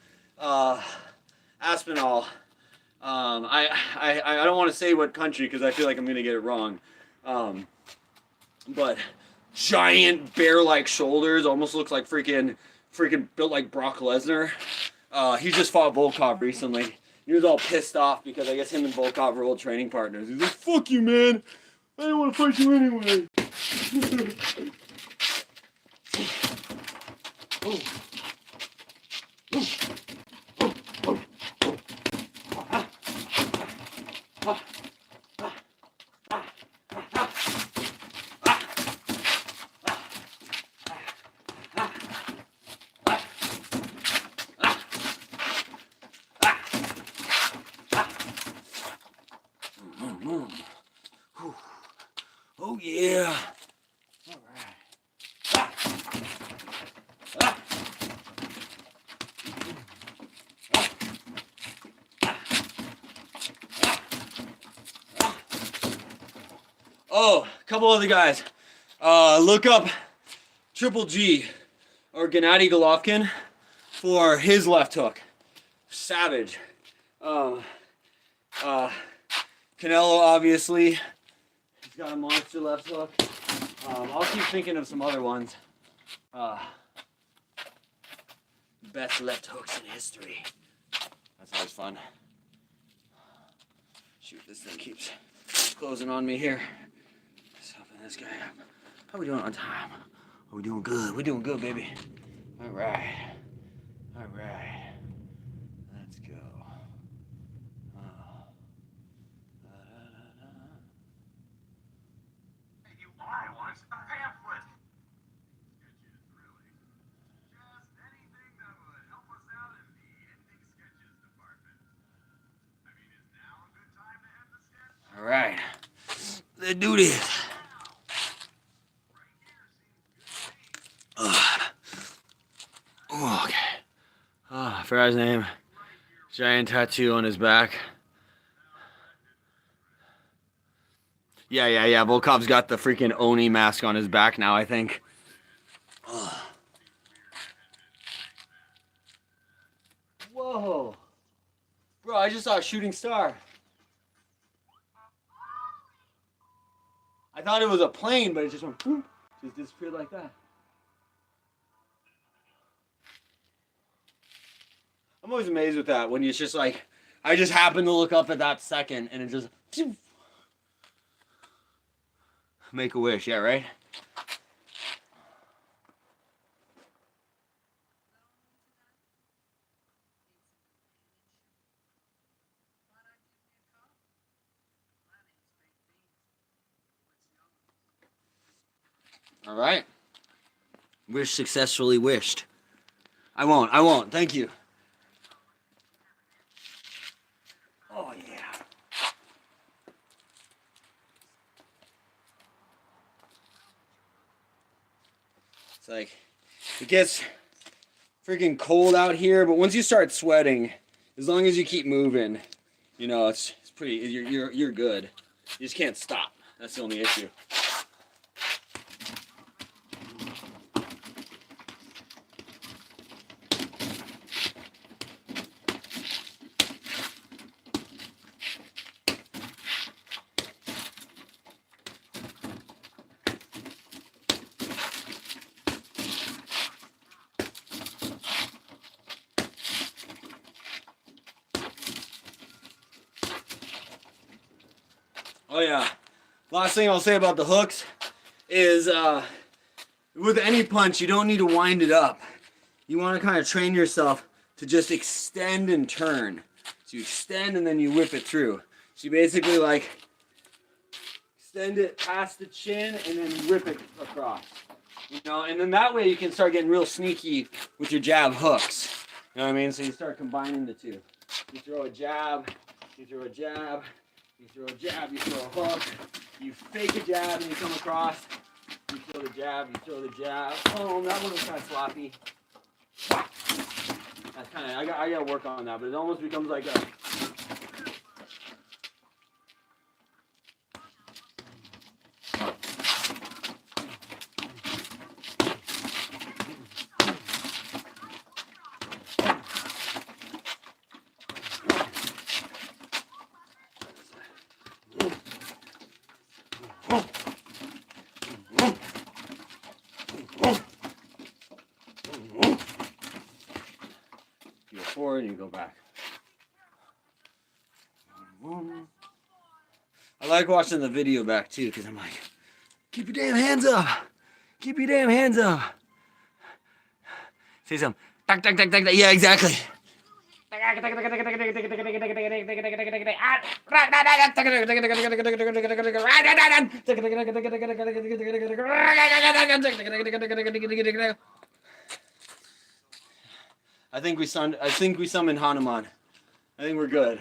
Aspinall. I don't want to say what country because I feel like I'm gonna get it wrong. But giant bear-like shoulders, almost looks like freaking built like Brock Lesnar. He just fought Volkov recently. He was all pissed off because I guess him and Volkov were old training partners. He's like, "Fuck you, man! I don't want to fight you anyway." Oh yeah. All right. Oh, a couple other guys. Look up Triple G or Gennady Golovkin for his left hook. Savage. Canelo, obviously. He's got a monster left hook. I'll keep thinking of some other ones. Best left hooks in history. That's always fun. Shoot, this thing keeps closing on me here. Stopping this guy up. How we doing on time? Oh, we doing good. We're doing good, baby. All right. All right. Let's go. I want a pamphlet. Sketches, really. Just anything that would help us out in the ending sketches department. I mean, is now a good time to end the sketch? All right. Let's do this. Okay. I forgot his name. Giant tattoo on his back. Yeah. Volkov's got the freaking Oni mask on his back now, I think. Whoa. Bro, I just saw a shooting star. I thought it was a plane, but it just went boom, just disappeared like that. I'm always amazed with that when it's just like, I just happen to look up at that second and it just make a wish, yeah, right? All right. Wish successfully wished. I won't. Thank you. Oh, yeah. It's like, it gets freaking cold out here, but once you start sweating, as long as you keep moving, you know, it's pretty, you're good. You just can't stop. That's the only issue. Oh yeah. Last thing I'll say about the hooks is with any punch, you don't need to wind it up. You want to kind of train yourself to just extend and turn. So you extend and then you whip it through. So you basically like extend it past the chin and then whip it across. You know, and then that way you can start getting real sneaky with your jab hooks. You know what I mean? So you start combining the two. You throw a jab, you throw a jab, you throw a jab, you throw a hook, you fake a jab and you come across. You throw the jab, you throw the jab. Oh, that one was kind of sloppy. That's kind of, I gotta work on that, but it almost becomes like a, you go forward and you go back. I like watching the video back too, because I'm like, keep your damn hands up. Keep your damn hands up. Say something. Yeah, exactly. I think we summoned Hanuman. I think we're good.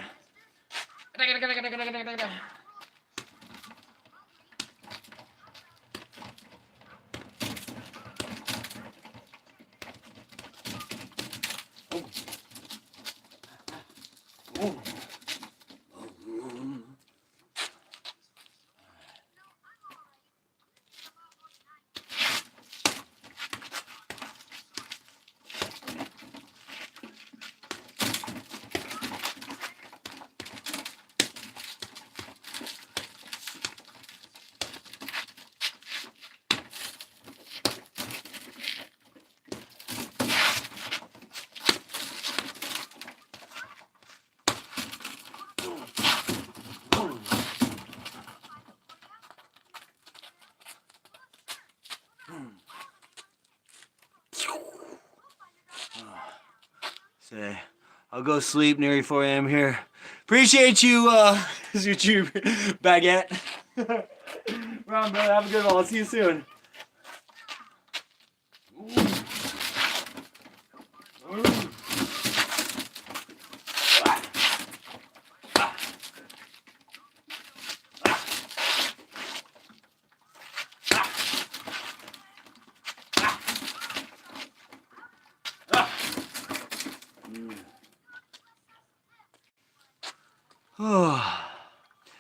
Say, I'll go sleep nearly 4 a.m. here. Appreciate you, YouTube baguette. Ron, brother, have a good one. I'll see you soon.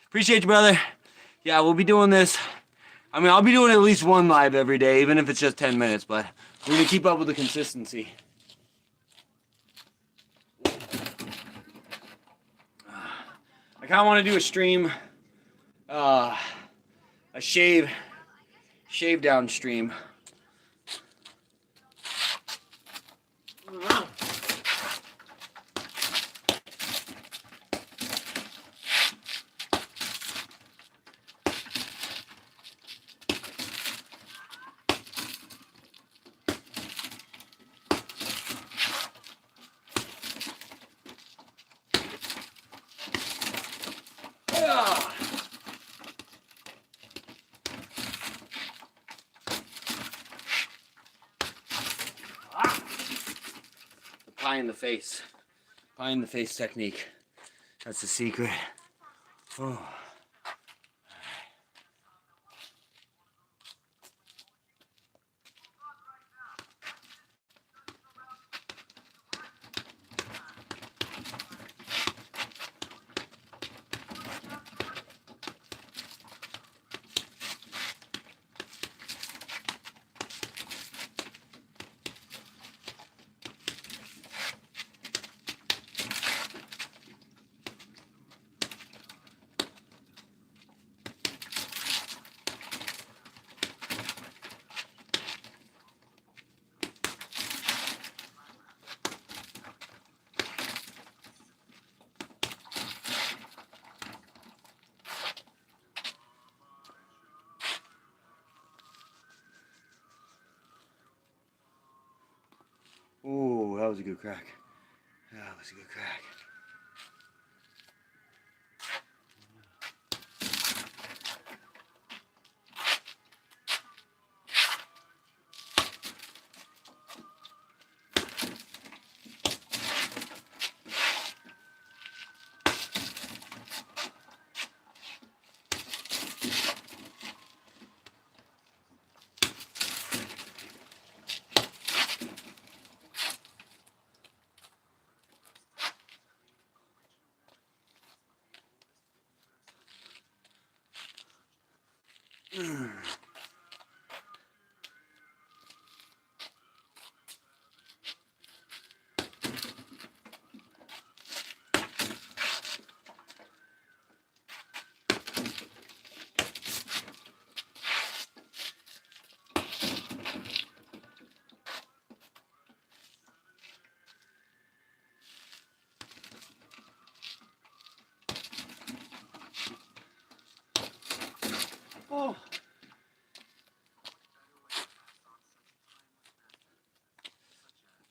Appreciate you, brother. Yeah, we'll be doing this. I mean, I'll be doing at least one live every day, even if it's just 10 minutes, but we're going to keep up with the consistency. I kind of want to do a stream, a shave down stream. Pie in the face. Pie in the face technique. That's the secret. Oh. Ooh, that was a good crack. That was a good crack. Oh.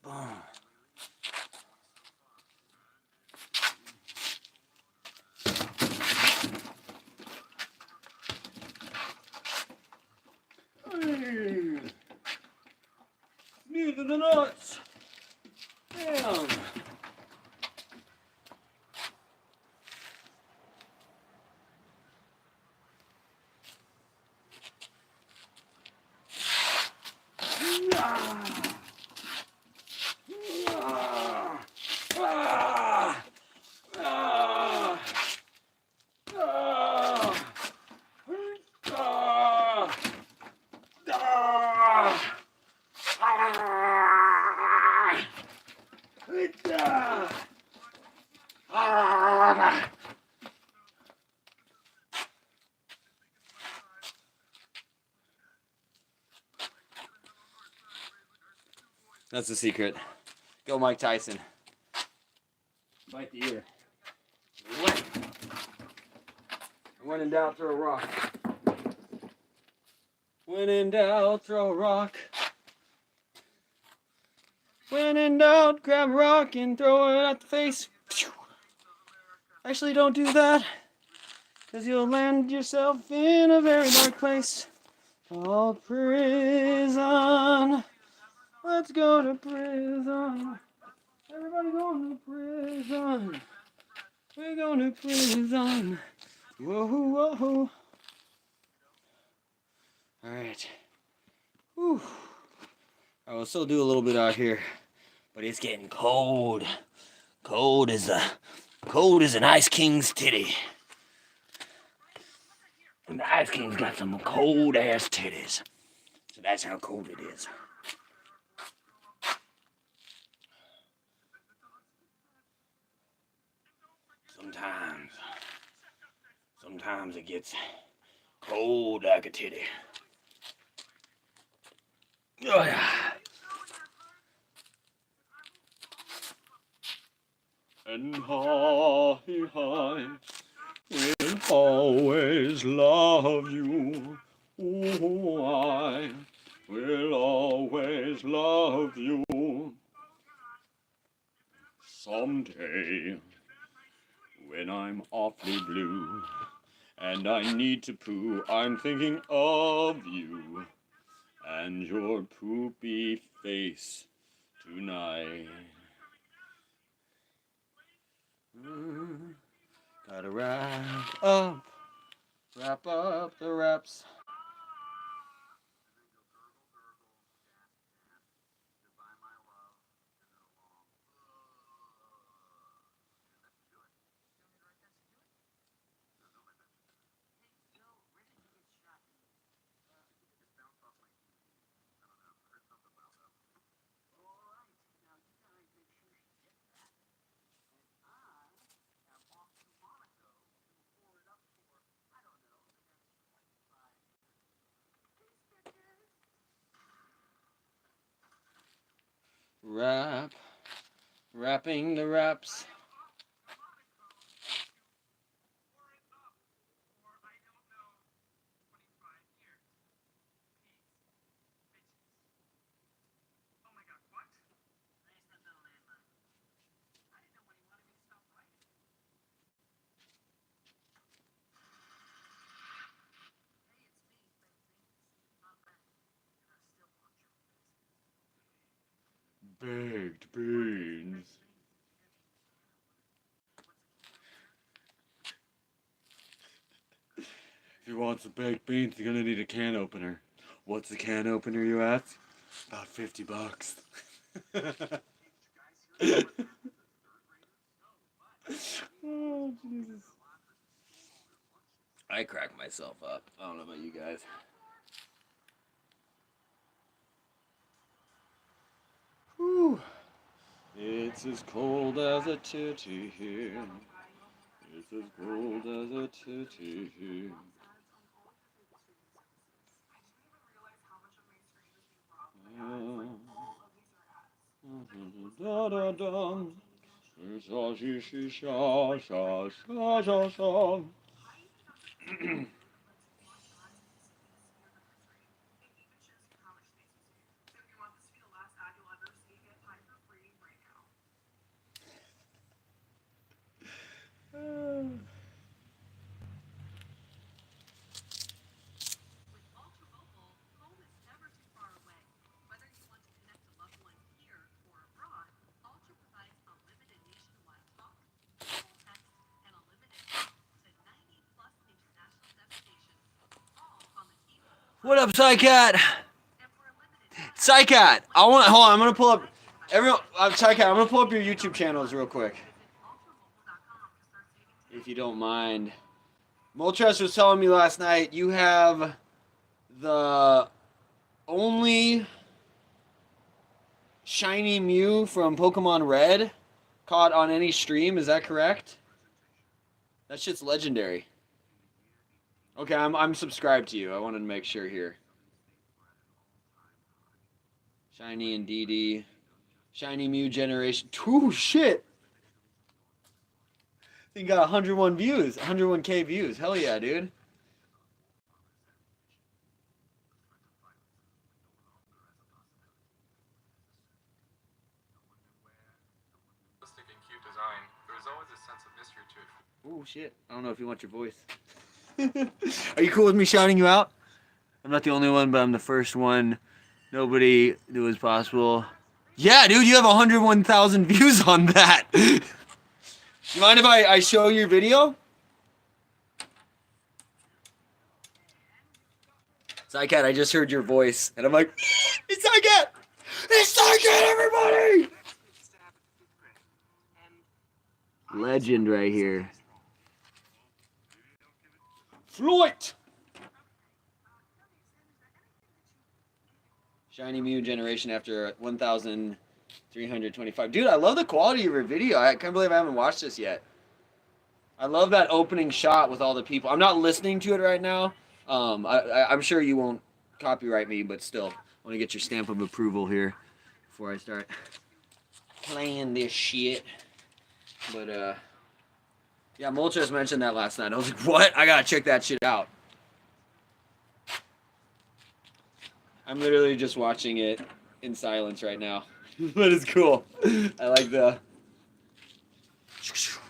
Boom. Hey. Neither the nuts. Damn. That's the secret. Go Mike Tyson. Bite the ear. When in doubt, throw a rock. When in doubt, throw a rock. When in doubt, grab a rock and throw it at the face. Actually, don't do that, because you'll land yourself in a very dark place called prison. Let's go to prison. Everybody going to prison. We're going to prison. Whoa, whoa. All right. Whew. I will still do a little bit out here, but it's getting cold. Cold as an Ice King's titty. And the Ice King's got some cold ass titties. So that's how cold it is. Sometimes it gets cold like a titty. Oh yeah. And hi, will always love you. Ooh, I will always love you. Someday, when I'm awfully blue and I need to poo, I'm thinking of you and your poopy face tonight. Gotta wrap up the wraps. Wrapping the wraps. Baked beans. If you want some baked beans, you're gonna need a can opener. What's a can opener, you ask? About $50. Oh, Jesus. I crack myself up. I don't know about you guys. Whew. It's as cold as a titty here. It's as cold as a titty here. Da da da. Sha shi shi sha sha sha sha sha. What up, Psycat? Psycat, hold on, I'm gonna pull up everyone. Psycat, I'm gonna pull up your YouTube channels real quick, if you don't mind. Moltres was telling me last night you have the only shiny Mew from Pokemon Red caught on any stream. Is that correct? That shit's legendary. Okay, I'm subscribed to you. I wanted to make sure here. Shiny and DD. Shiny Mew generation. Ooh, shit. I think got 101 views. 101k views. Hell yeah, dude. And cute design, there was always a sense of mystery to it. Ooh, shit. I don't know if you want your voice. Are you cool with me shouting you out? I'm not the only one, but I'm the first one. Nobody knew it was possible. Yeah, dude, you have 101,000 views on that. You mind if I show your video? Psycat, I just heard your voice, and I'm like, it's Psycat! It's Psycat, everybody! Legend right here. Floyd! Shiny Mew generation after 1,325. Dude, I love the quality of your video. I can't believe I haven't watched this yet. I love that opening shot with all the people. I'm not listening to it right now. I'm sure you won't copyright me, but still, I want to get your stamp of approval here before I start playing this shit. But, yeah, Moltres mentioned that last night. I was like, what? I gotta check that shit out. I'm literally just watching it in silence right now. But it's cool. I like the... September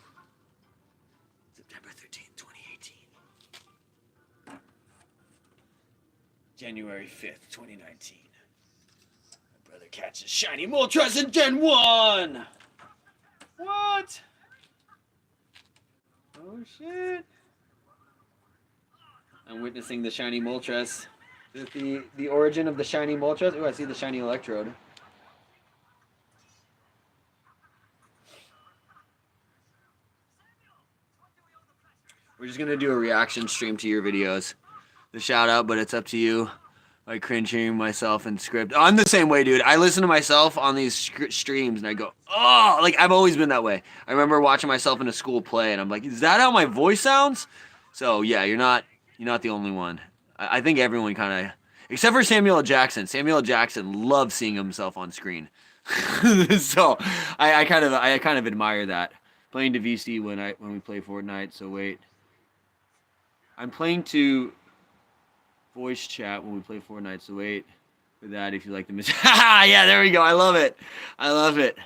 13th, 2018. January 5th, 2019. My brother catches shiny Moltres in Gen 1! What? Oh shit. I'm witnessing the shiny Moltres. Is it the origin of the shiny Moltres? Oh, I see the shiny Electrode. We're just gonna do a reaction stream to your videos. The shout out, but it's up to you. Like cringing myself in script. Oh, I'm the same way, dude. I listen to myself on these streams and I go, oh, like I've always been that way. I remember watching myself in a school play and I'm like, is that how my voice sounds? So yeah, you're not the only one. I think everyone kind of, except for Samuel L. Jackson. Samuel L. Jackson loves seeing himself on screen. So I kind of admire that. Playing to VC when we play Fortnite. So wait, I'm playing to voice chat when we play Fortnite. So wait for that if you like the miss. Yeah, there we go. I love it. I love it.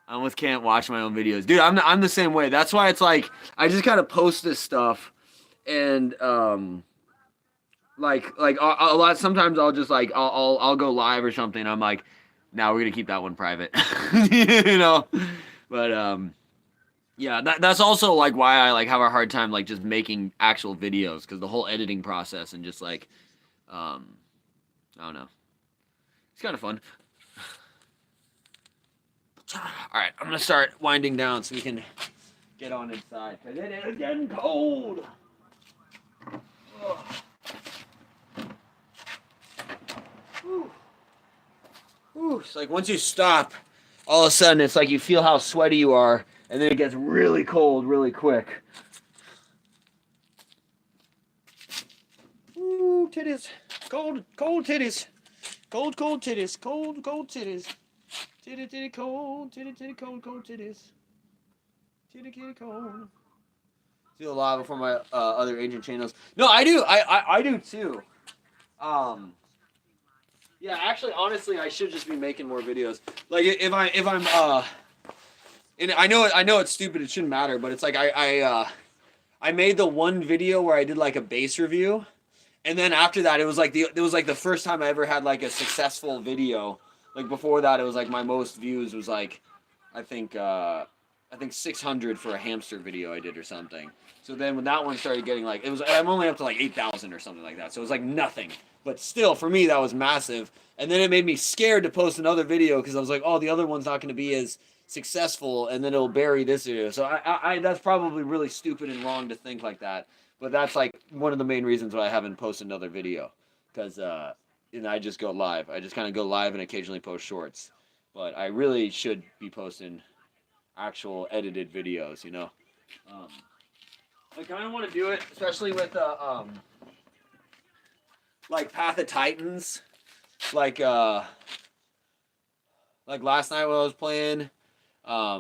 I almost can't watch my own videos, dude. I'm the same way. That's why it's like I just kind of post this stuff, and like a lot. Sometimes I'll just like I'll go live or something. I'm like, now we're gonna keep that one private, you know. But yeah, that's also like why I like have a hard time like just making actual videos, because the whole editing process and just like I don't know. It's kind of fun. All right, I'm gonna start winding down so we can get on inside, because it is getting cold. Ugh. Whew. Whew, it's like once you stop, all of a sudden it's like you feel how sweaty you are, and then it gets really cold really quick. Ooh, titties. Cold, cold titties. Cold, cold titties. Cold, cold titties. Titty, titty, cold. Titty, titty, cold, cold titties. Titty, titty, cold. Do a lot for my other agent channels. No, I do. I do too. Um, yeah, actually, honestly, I should just be making more videos. Like if I'm and I know it's stupid. It shouldn't matter, but it's like I made the one video where I did like a bass review, and then after that, it was like the first time I ever had like a successful video. Like before that, it was like my most views was like, I think uh, I think 600 for a hamster video I did or something. So then when that one started getting like I'm only up to like 8,000 or something like that. So it was like nothing. But still, for me, that was massive. And then it made me scared to post another video because I was like, oh, the other one's not going to be as successful, and then it'll bury this video. So I that's probably really stupid and wrong to think like that. But that's like one of the main reasons why I haven't posted another video, because I just go live. I just kind of go live and occasionally post shorts. But I really should be posting actual edited videos. Um, I kind of want to do it, especially with like Path of Titans, like last night when I was playing. I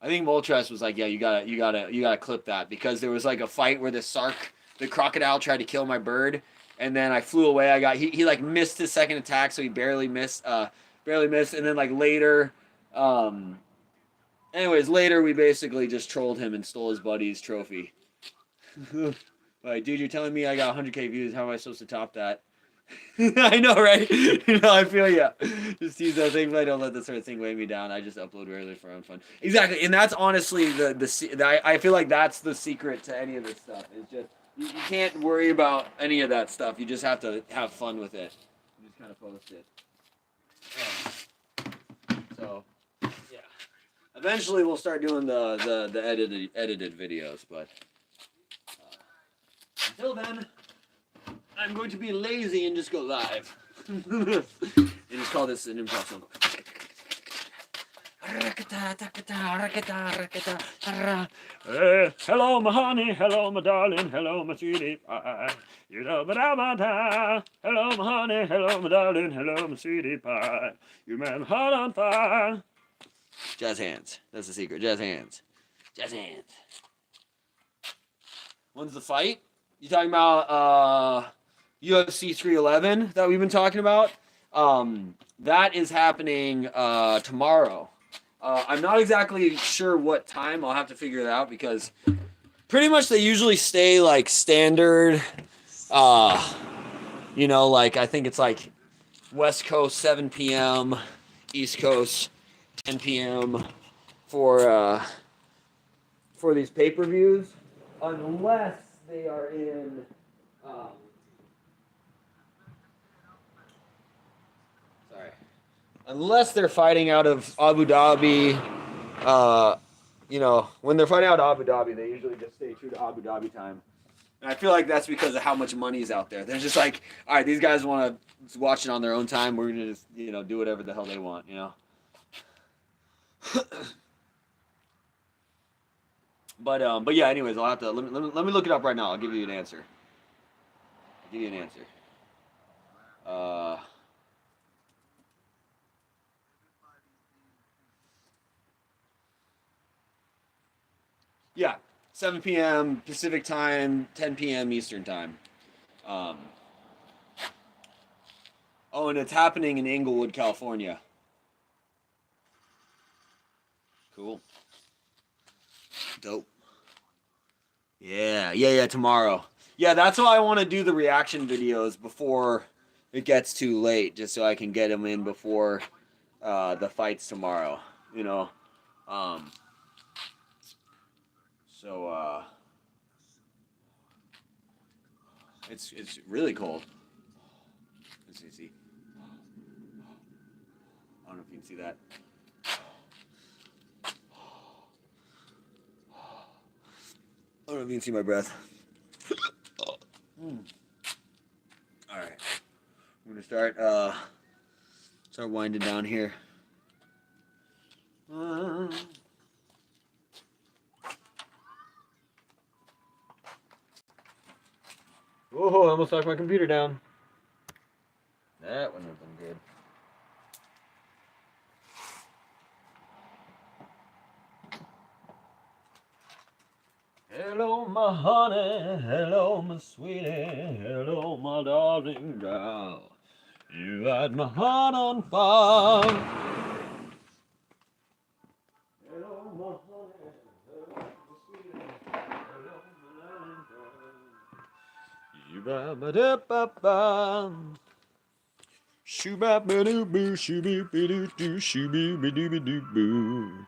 think Moltres was like, yeah, you gotta clip that, because there was like a fight where the crocodile tried to kill my bird, and then I flew away. He like missed his second attack, so he barely missed, and then like later, anyways, later we basically just trolled him and stole his buddy's trophy. Like, dude, you're telling me I got 100K views? How am I supposed to top that? I know, right? I feel ya. Just use that thing, but I don't let this sort of thing weigh me down. I just upload rarely for own fun. Exactly, and that's honestly I feel like that's the secret to any of this stuff. It's just you can't worry about any of that stuff. You just have to have fun with it. You just kind of post it. So, yeah. Eventually, we'll start doing the edited videos, but until then, I'm going to be lazy and just go live. And just call this an impossible. Hello, my honey. Hello, my darling. Hello, my sweetie pie. You know, but I'm on time. Hello, my honey. Hello, my darling. Hello, my sweetie pie. You make my heart on fire. Jazz hands. That's the secret. Jazz hands. Jazz hands. When's the fight? You talking about UFC 311 that we've been talking about? That is happening tomorrow. I'm not exactly sure what time. I'll have to figure it out, because pretty much they usually stay like standard. Like I think it's like West Coast 7 p.m., East Coast 10 p.m. for these pay-per-views, unless they are in. Unless they're fighting out of Abu Dhabi, when they're fighting out of Abu Dhabi, they usually just stay true to Abu Dhabi time. And I feel like that's because of how much money is out there. They're just like, all right, these guys want to watch it on their own time. We're gonna just, do whatever the hell they want, But yeah. Anyways, I'll have to let me look it up right now. I'll give you an answer. Yeah, 7 p.m. Pacific time, 10 p.m. Eastern time. Oh, and it's happening in Inglewood, California. Cool. Dope. Yeah, tomorrow. Yeah, that's why I want to do the reaction videos before it gets too late, just so I can get them in before the fights tomorrow, So it's really cold. Let's see. I don't know if you can see that. I don't know if you can see my breath. All right, I'm gonna start Start winding down here. Whoa, I almost knocked my computer down. That wouldn't have been good. Hello, my honey. Hello, my sweetie. Hello, my darling girl. You had my heart on fire. Hello, my honey. Hello, my sweetie. Hello, my darling girl. You ba ba da ba ba. Shoo ba ba doo boo. Shoo boo ba doo doo. Shoo boo ba doo ba doo boo.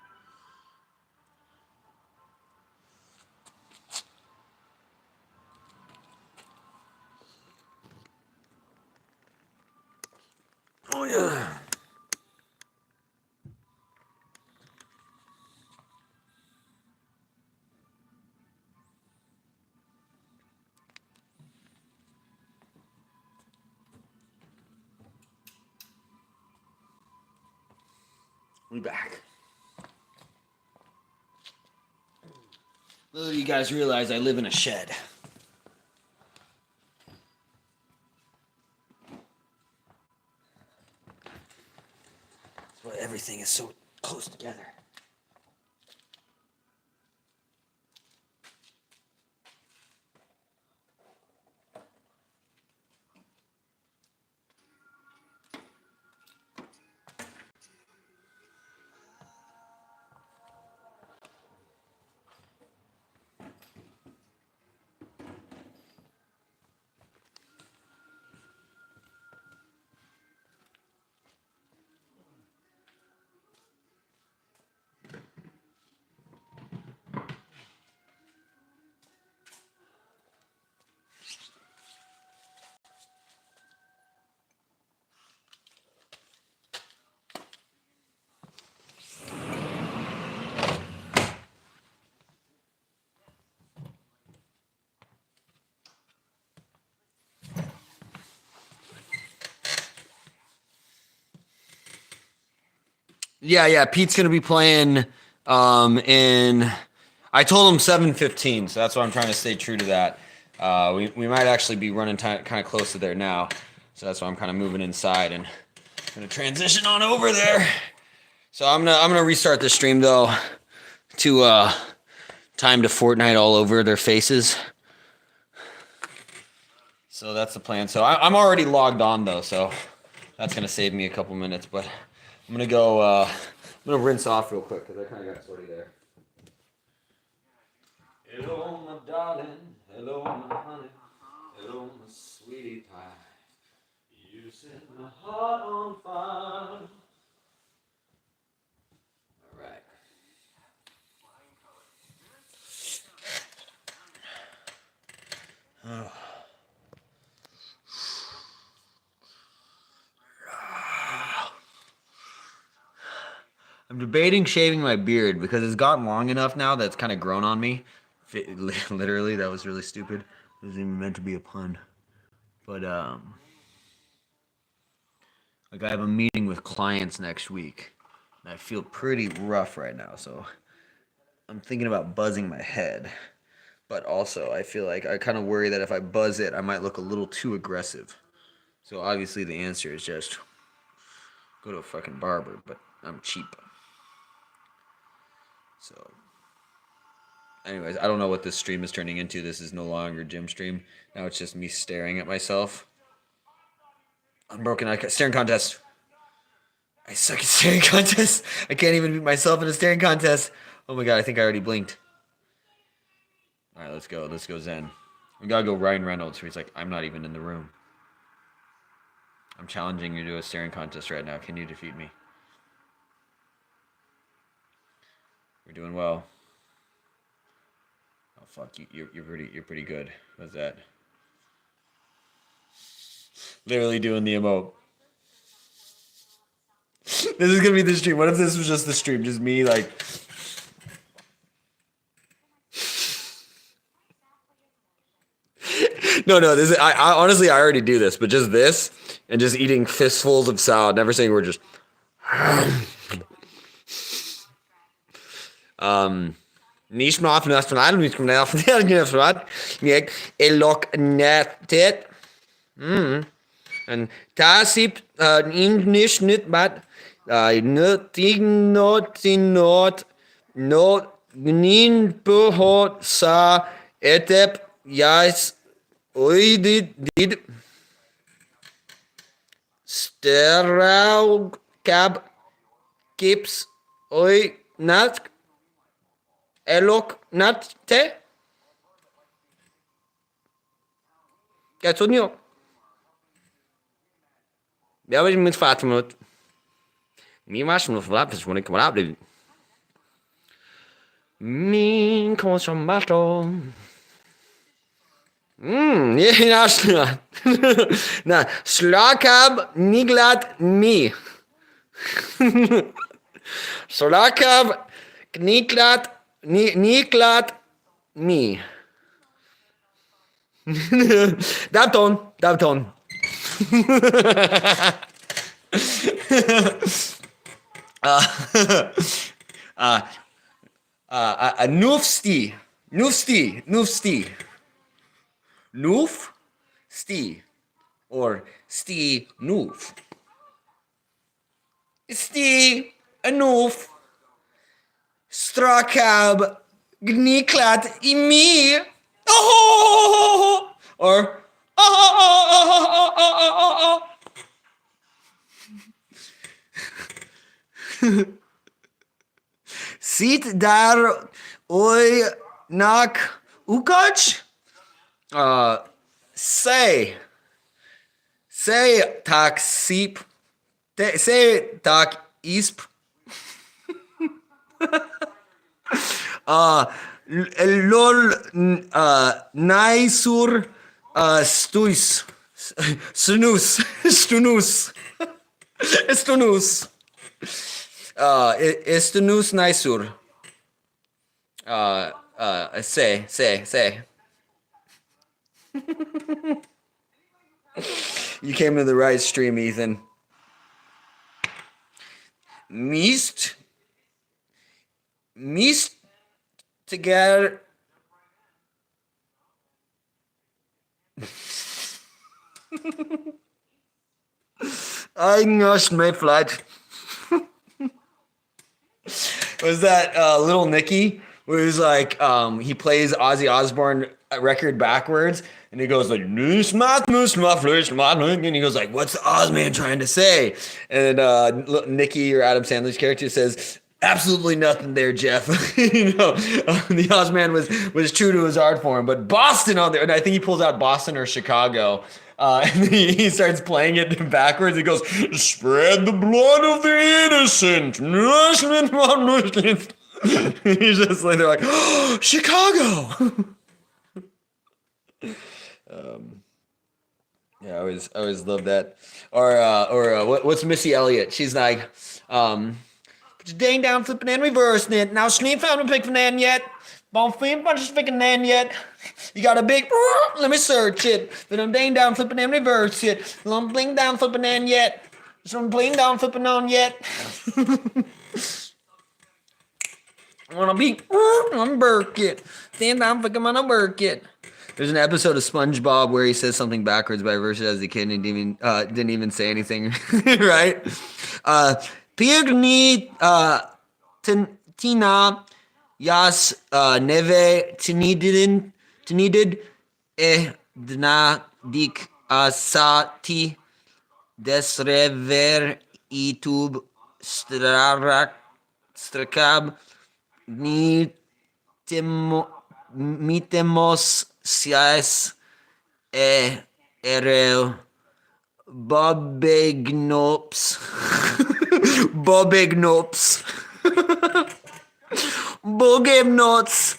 Oh yeah. We back. Little do you guys realize I live in a shed. That's why everything is so close together. Yeah, Pete's gonna be playing in I told him 7:15, so that's why I'm trying to stay true to that. We might actually be running kind of close to there now, so that's why I'm kind of moving inside and gonna transition on over there. So I'm gonna restart the stream though to time to Fortnite all over their faces. So that's the plan. So I'm already logged on though, so that's gonna save me a couple minutes, but. I'm gonna go. I'm gonna rinse off real quick because I kind of got sweaty there. Hello, my darling. Hello, my honey. Hello, my sweetie pie. You set my heart on fire. All right. Oh. I'm debating shaving my beard because it's gotten long enough now that it's kind of grown on me. Literally, that was really stupid. It wasn't even meant to be a pun. But like I have a meeting with clients next week, and I feel pretty rough right now. So I'm thinking about buzzing my head. But also, I feel like I kind of worry that if I buzz it, I might look a little too aggressive. So obviously, the answer is just go to a fucking barber. But I'm cheap. So, anyways, I don't know what this stream is turning into. This is no longer gym stream. Now it's just me staring at myself. Unbroken eye staring contest. I suck at staring contests. I can't even beat myself in a staring contest. Oh my god, I think I already blinked. All right, let's go. Let's go Zen. We gotta go Ryan Reynolds, where he's like, I'm not even in the room. I'm challenging you to a staring contest right now. Can you defeat me? We're doing well. Oh fuck, you're pretty good. What's that? Literally doing the emote. This is gonna be the stream. What if this was just the stream? Just me like No, no. This is, I honestly I already do this, but just this and just eating fistfuls of salad, never saying we're just. Nicht mehr auf national, nicht mehr auf national. Elok netet. And tasip English nit but nothing not no nin behot sa etep yes oi did sterau cab kips oi nat elok nat te Katsonio. Ja, aber ich mit Vater mit. Mir war schon auf Lapis, wenn ich mal ablebt. Min kommer som Barto. Ja, snart. Na, Slakab Niglat Mi. Slakab Niklat Niklat Mi. Dabton. Nufsti, or sti nuf. Sti nuf. Strakab gniklat imi. Oh, or Sit daar oi nak ukach? Say tak sip. Say tak isp. Lol naisur stuis. Stunus. Estunus naisur. Say. You came to the right stream, Ethan. Mist together. I lost my flight. Was that Little Nicky? Where he's like, he plays Ozzy Osbourne record backwards, and he goes like, and he goes like, what's the Ozman trying to say? And Nicky, or Adam Sandler's character, says, absolutely nothing there, Jeff. The Ozman was true to his art form, but Boston on there, and I think he pulls out Boston or Chicago. And he starts playing it backwards. He goes, spread the blood of the innocent. He's just like, they're like, oh, Chicago. Yeah, I always love that. Or what's Missy Elliott? She's like, put your dang down, flipping and reversing it. Now, Sneep haven't picked an N yet. Bonfim punches picking an N yet. You got a big, let me search it. Then I'm dang down, flipping and reverse it. I'm bling down, flipping N yet. So I'm bling down, flipping on yet. I wanna be, I'm Burke it. Stand down, flipping, I'm gonna work it. There's an episode of SpongeBob where he says something backwards by verse as a kid and didn't even say anything, right? Pirni Tina Yas Neve Tinidid Dna Dik Asati Desrever Itub Strakab Mitemos Sias Ereo Bobegnops Bogemnots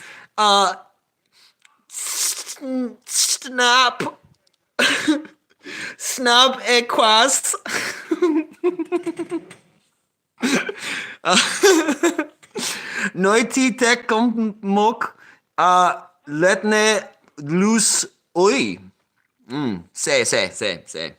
Snap Equas Noiti Tekomok Letne Lus Oi Say.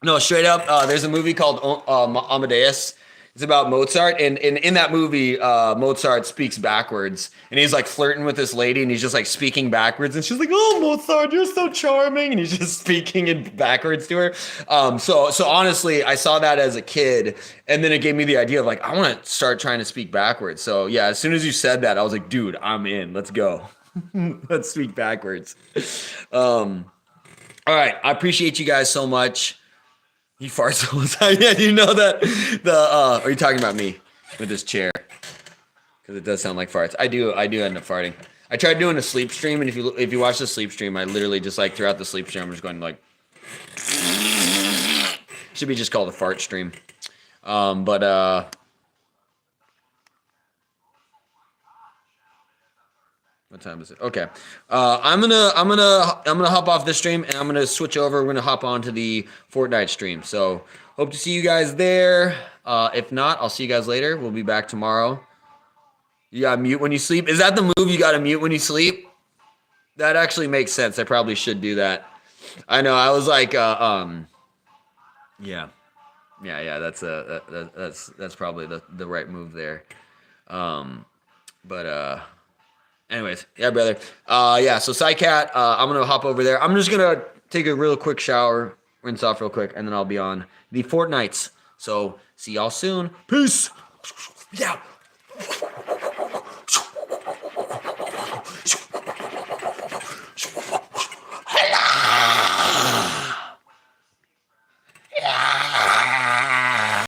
No, straight up. There's a movie called Amadeus. It's about Mozart, and in that movie, Mozart speaks backwards, and he's like flirting with this lady, and he's just like speaking backwards, and she's like, "Oh, Mozart, you're so charming," and he's just speaking in backwards to her. So honestly, I saw that as a kid, and then it gave me the idea of like, I want to start trying to speak backwards. So yeah, as soon as you said that, I was like, dude, I'm in. Let's go. Let's speak backwards. All right, I appreciate you guys so much. He farts all the time. Yeah, you know that are you talking about me with this chair? Because it does sound like farts. I do end up farting. I tried doing a sleep stream, and if you watch the sleep stream, I literally just like throughout the sleep stream, I'm just going like should be just called a fart stream. What time is it? Okay. I'm gonna hop off this stream and I'm gonna switch over. We're gonna hop on to the Fortnite stream. So hope to see you guys there. If not, I'll see you guys later. We'll be back tomorrow. You gotta mute when you sleep. Is that the move? You gotta mute when you sleep? That actually makes sense. I probably should do that. I know. I was like, yeah. That's probably the right move there. Anyways, yeah, brother. Yeah, so Psycat, I'm going to hop over there. I'm just going to take a real quick shower, rinse off real quick, and then I'll be on the Fortnites. So, see y'all soon. Peace. Yeah.